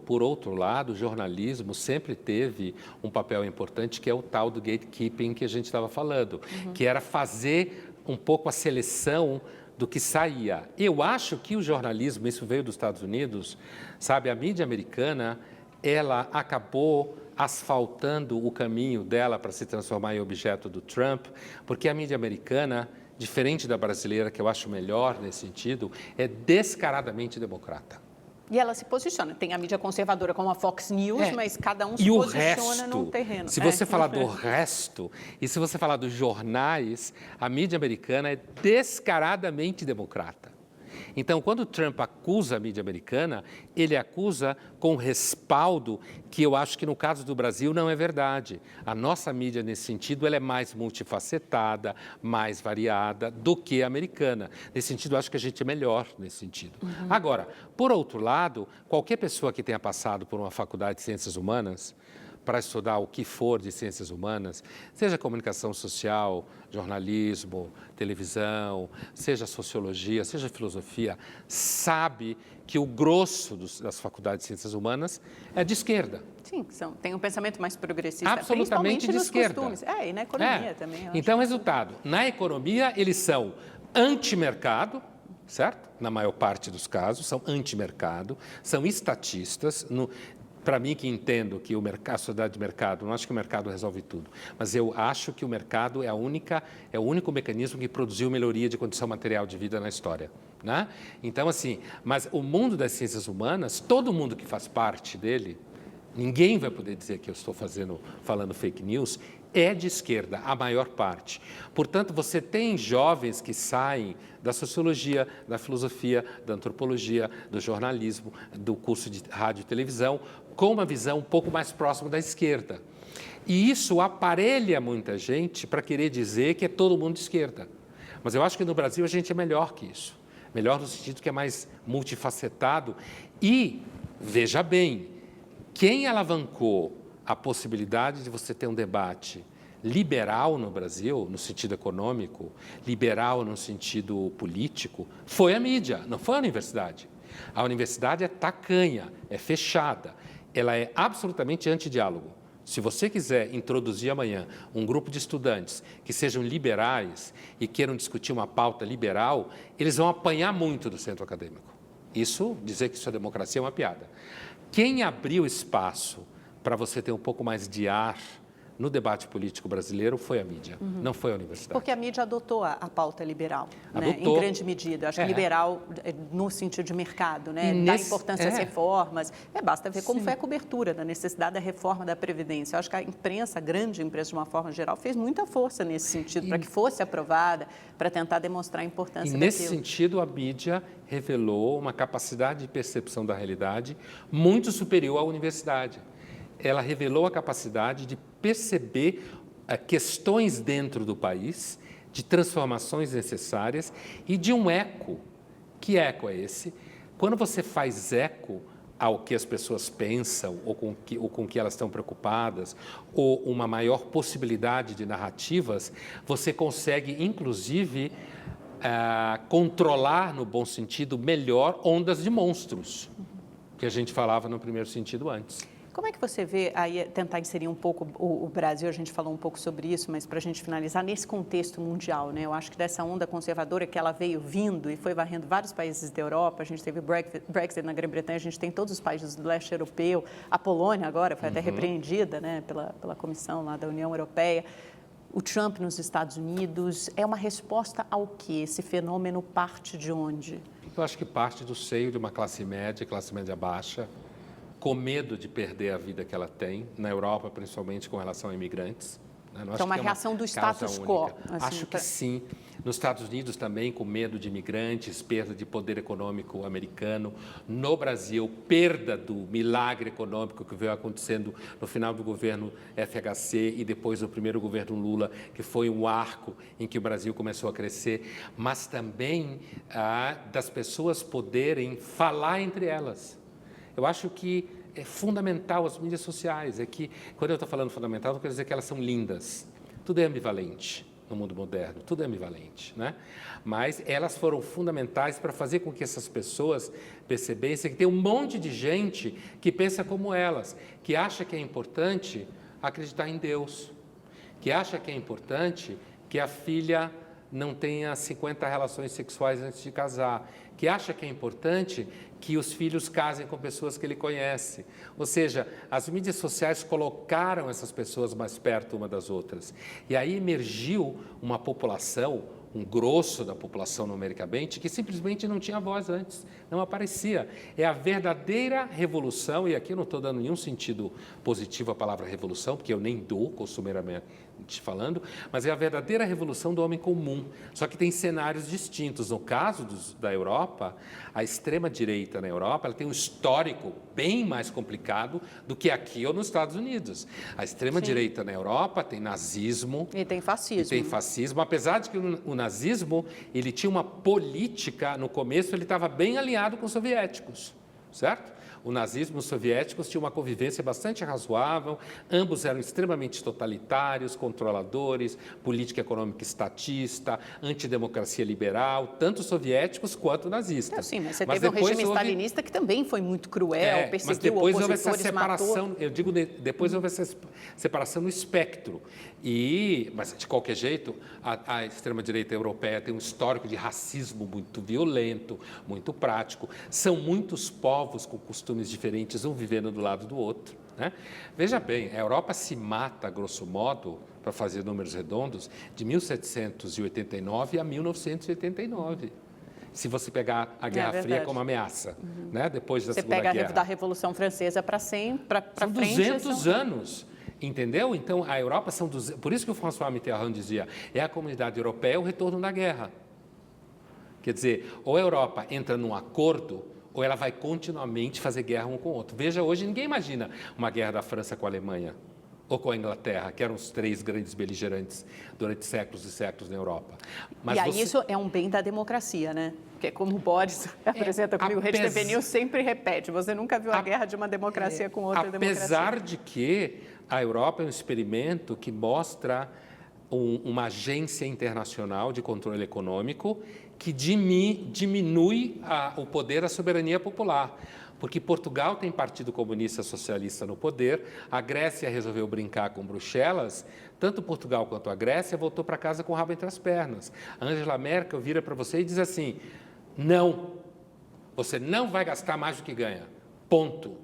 Por outro lado, o jornalismo sempre teve um papel importante, que é o tal do gatekeeping que a gente estava falando, que era fazer um pouco a seleção do que saía. Eu acho que o jornalismo, isso veio dos Estados Unidos, sabe, a mídia americana, ela acabou asfaltando o caminho dela para se transformar em objeto do Trump, porque a mídia americana, diferente da brasileira, que eu acho melhor nesse sentido, é descaradamente democrata. E ela se posiciona. Tem a mídia conservadora como a Fox News, mas cada um se e posiciona num terreno. Se você falar do resto, e se você falar dos jornais, a mídia americana é descaradamente democrata. Então, quando o Trump acusa a mídia americana, ele acusa com respaldo que eu acho que no caso do Brasil não é verdade. A nossa mídia, nesse sentido, ela é mais multifacetada, mais variada do que a americana. Nesse sentido, eu acho que a gente é melhor nesse sentido. Agora, por outro lado, qualquer pessoa que tenha passado por uma faculdade de ciências humanas, para estudar o que for de ciências humanas, seja comunicação social, jornalismo, televisão, seja sociologia, seja filosofia, sabe que o grosso das faculdades de ciências humanas é de esquerda. Sim, tem um pensamento mais progressista, Absolutamente principalmente de nos esquerda. costumes. E na economia também. Então, resultado, na economia eles são anti-mercado, certo? Na maior parte dos casos, são anti-mercado, são estatistas. Para mim, que entendo que a sociedade de mercado, não acho que o mercado resolve tudo, mas eu acho que o mercado é o único mecanismo que produziu melhoria de condição material de vida na história. Né? Então, assim, mas o mundo das ciências humanas, todo mundo que faz parte dele, ninguém vai poder dizer que eu estou falando fake news, é de esquerda, a maior parte. Portanto, você tem jovens que saem da sociologia, da filosofia, da antropologia, do jornalismo, do curso de rádio e televisão, com uma visão um pouco mais próxima da esquerda. E isso aparelha muita gente para querer dizer que é todo mundo de esquerda. Mas eu acho que no Brasil a gente é melhor que isso. Melhor no sentido que é mais multifacetado. E, veja bem, quem alavancou a possibilidade de você ter um debate liberal no Brasil, no sentido econômico, liberal no sentido político, foi a mídia, não foi a universidade. A universidade é tacanha, é fechada, ela é absolutamente antidiálogo. Se você quiser introduzir amanhã um grupo de estudantes que sejam liberais e queiram discutir uma pauta liberal, eles vão apanhar muito do centro acadêmico. Dizer que isso é democracia é uma piada. Quem abriu espaço para você ter um pouco mais de ar no debate político brasileiro foi a mídia, não foi a universidade. Porque a mídia adotou a pauta liberal, Adotou. Né? Em grande medida. Eu acho que liberal no sentido de mercado, né? Dá importância às reformas. Basta ver como foi a cobertura da necessidade da reforma da Previdência. Eu acho que a imprensa, a grande imprensa de uma forma geral, fez muita força nesse sentido, para que fosse aprovada, para tentar demonstrar a importância daquilo. Nesse sentido, a mídia revelou uma capacidade de percepção da realidade muito superior à universidade. Ela revelou a capacidade de perceber questões dentro do país, de transformações necessárias e de um eco. Que eco é esse? Quando você faz eco ao que as pessoas pensam ou com que elas estão preocupadas, ou uma maior possibilidade de narrativas, você consegue, inclusive, controlar, no bom sentido, melhor ondas de monstros, que a gente falava no primeiro sentido antes. Como é que você vê, aí tentar inserir um pouco o Brasil, a gente falou um pouco sobre isso, mas para a gente finalizar, nesse contexto mundial, né? Eu acho que dessa onda conservadora que ela veio vindo e foi varrendo vários países da Europa, a gente teve o Brexit na Grã-Bretanha, a gente tem todos os países do leste europeu, a Polônia agora foi até repreendida, né, pela comissão lá da União Europeia, o Trump nos Estados Unidos, é uma resposta ao quê? Esse fenômeno parte de onde? Eu acho que parte do seio de uma classe média baixa, com medo de perder a vida que ela tem, na Europa, principalmente com relação a imigrantes. Então, uma reação do status quo. Assim, acho que sim. Nos Estados Unidos também, com medo de imigrantes, perda de poder econômico americano. No Brasil, perda do milagre econômico que veio acontecendo no final do governo FHC e depois do primeiro governo Lula, que foi um arco em que o Brasil começou a crescer. Mas também das pessoas poderem falar entre elas. Eu acho que é fundamental as mídias sociais. É que, quando eu estou falando fundamental, não quer dizer que elas são lindas. Tudo é ambivalente no mundo moderno, tudo é ambivalente, né? Mas elas foram fundamentais para fazer com que essas pessoas percebessem que tem um monte de gente que pensa como elas, que acha que é importante acreditar em Deus, que acha que é importante que a filha não tenha 50 relações sexuais antes de casar, que acha que é importante que os filhos casem com pessoas que ele conhece. Ou seja, as mídias sociais colocaram essas pessoas mais perto uma das outras. E aí emergiu uma população, um grosso da população numericamente que simplesmente não tinha voz antes, não aparecia. É a verdadeira revolução, e aqui eu não estou dando nenhum sentido positivo à palavra revolução, porque eu nem dou costumeiramente falando, mas é a verdadeira revolução do homem comum, só que tem cenários distintos. No caso da Europa, a extrema-direita na Europa ela tem um histórico bem mais complicado do que aqui ou nos Estados Unidos. A extrema-direita na Europa tem nazismo. E tem fascismo. E tem fascismo, apesar de que o nazismo ele tinha uma política, no começo ele estava bem alinhado com os soviéticos, certo? O nazismo e os soviéticos tinham uma convivência bastante razoável, ambos eram extremamente totalitários, controladores, política econômica estatista, antidemocracia liberal, tanto soviéticos quanto nazistas. Sim, mas você teve um regime stalinista que também foi muito cruel, perseguiu opositores, houve essa separação, matou. eu digo, depois houve essa separação no espectro. Mas, de qualquer jeito, a extrema-direita europeia tem um histórico de racismo muito violento, muito prático. São muitos povos com costumes diferentes, um vivendo do lado do outro, né? Veja bem, a Europa se mata, grosso modo, para fazer números redondos, de 1789 a 1989. Se você pegar a Guerra Fria como ameaça, né? Depois da Segunda Guerra. Você pega da Revolução Francesa para frente. São 200 anos. Entendeu? Então, a Europa são 200... Por isso que o François Mitterrand dizia, é a comunidade europeia o retorno da guerra. Quer dizer, ou a Europa entra num acordo, ou ela vai continuamente fazer guerra um com o outro. Veja, hoje ninguém imagina uma guerra da França com a Alemanha, ou com a Inglaterra, que eram os três grandes beligerantes durante séculos e séculos na Europa. Mas e aí isso é um bem da democracia, né? Porque como o Boris apresenta comigo, o Rede TV News sempre repete, você nunca viu a guerra de uma democracia com outra democracia. Apesar de que a Europa é um experimento que mostra uma agência internacional de controle econômico que diminui o poder da soberania popular. Porque Portugal tem Partido Comunista Socialista no poder, a Grécia resolveu brincar com Bruxelas, tanto Portugal quanto a Grécia voltou para casa com o rabo entre as pernas. A Angela Merkel vira para você e diz assim, não, você não vai gastar mais do que ganha, ponto.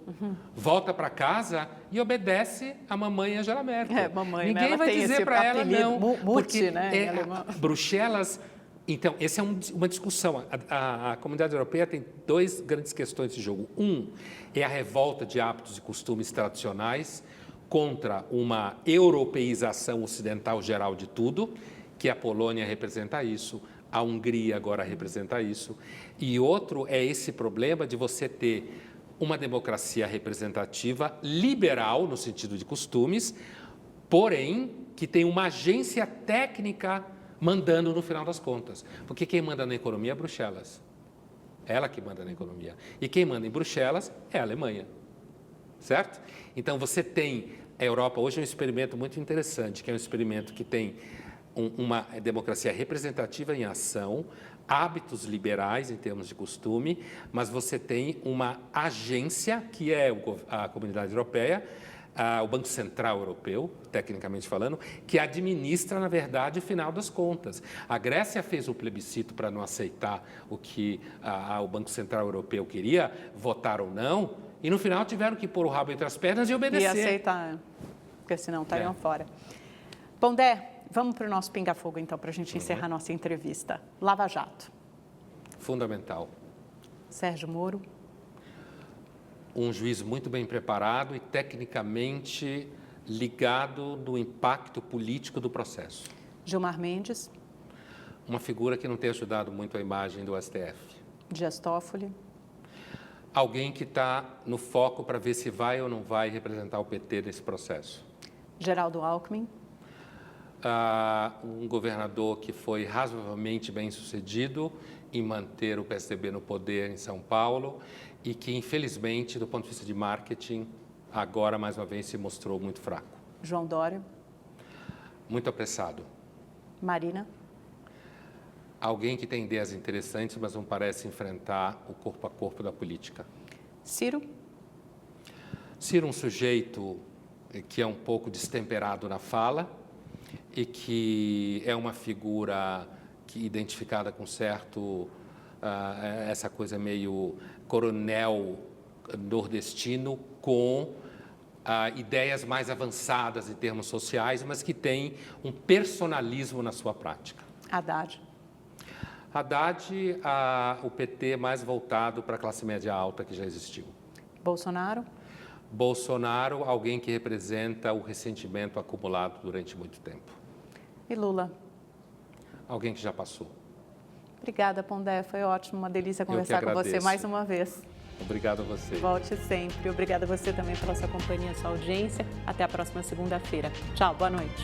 Volta para casa e obedece a mamãe Angela Merkel. Mamãe, ninguém né? vai dizer para ela não, porque né? Bruxelas... Então, essa é uma discussão. A comunidade europeia tem duas grandes questões de jogo. É a revolta de hábitos e costumes tradicionais contra uma europeização ocidental geral de tudo, que a Polônia representa isso, a Hungria agora representa isso. E outro é esse problema de você ter uma democracia representativa liberal, no sentido de costumes, porém que tem uma agência técnica mandando no final das contas. Porque quem manda na economia é Bruxelas. Ela que manda na economia. E quem manda em Bruxelas é a Alemanha. Certo? Então, você tem... A Europa hoje é um experimento muito interessante, que é um experimento que tem uma democracia representativa em ação, hábitos liberais em termos de costume, mas você tem uma agência, que é a Comunidade Europeia, o Banco Central Europeu, tecnicamente falando, que administra, na verdade, o final das contas. A Grécia fez o plebiscito para não aceitar o que o Banco Central Europeu queria, votar ou não, e no final tiveram que pôr o rabo entre as pernas e obedecer. E aceitar, porque senão estariam fora. Pondé, vamos para o nosso pinga-fogo, então, para a gente encerrar a nossa entrevista. Lava Jato. Fundamental. Sérgio Moro. Um juiz muito bem preparado e tecnicamente ligado no impacto político do processo. Gilmar Mendes. Uma figura que não tem ajudado muito a imagem do STF. Dias Toffoli. Alguém que está no foco para ver se vai ou não vai representar o PT nesse processo. Geraldo Alckmin. Um governador que foi razoavelmente bem sucedido em manter o PSDB no poder em São Paulo e que, infelizmente, do ponto de vista de marketing, agora, mais uma vez, se mostrou muito fraco. João Dória. Muito apressado. Marina. Alguém que tem ideias interessantes, mas não parece enfrentar o corpo a corpo da política. Ciro. Ciro, um sujeito que é um pouco destemperado na fala e que é uma figura identificada com certo... essa coisa meio coronel nordestino com ideias mais avançadas em termos sociais, mas que tem um personalismo na sua prática. Haddad. Haddad, o PT mais voltado para a classe média alta que já existiu. Bolsonaro? Bolsonaro, alguém que representa o ressentimento acumulado durante muito tempo. E Lula? Alguém que já passou. Obrigada, Pondé. Foi ótimo, uma delícia conversar com você mais uma vez. Obrigado a você. Volte sempre. Obrigada a você também pela sua companhia, sua audiência. Até a próxima segunda-feira. Tchau, boa noite.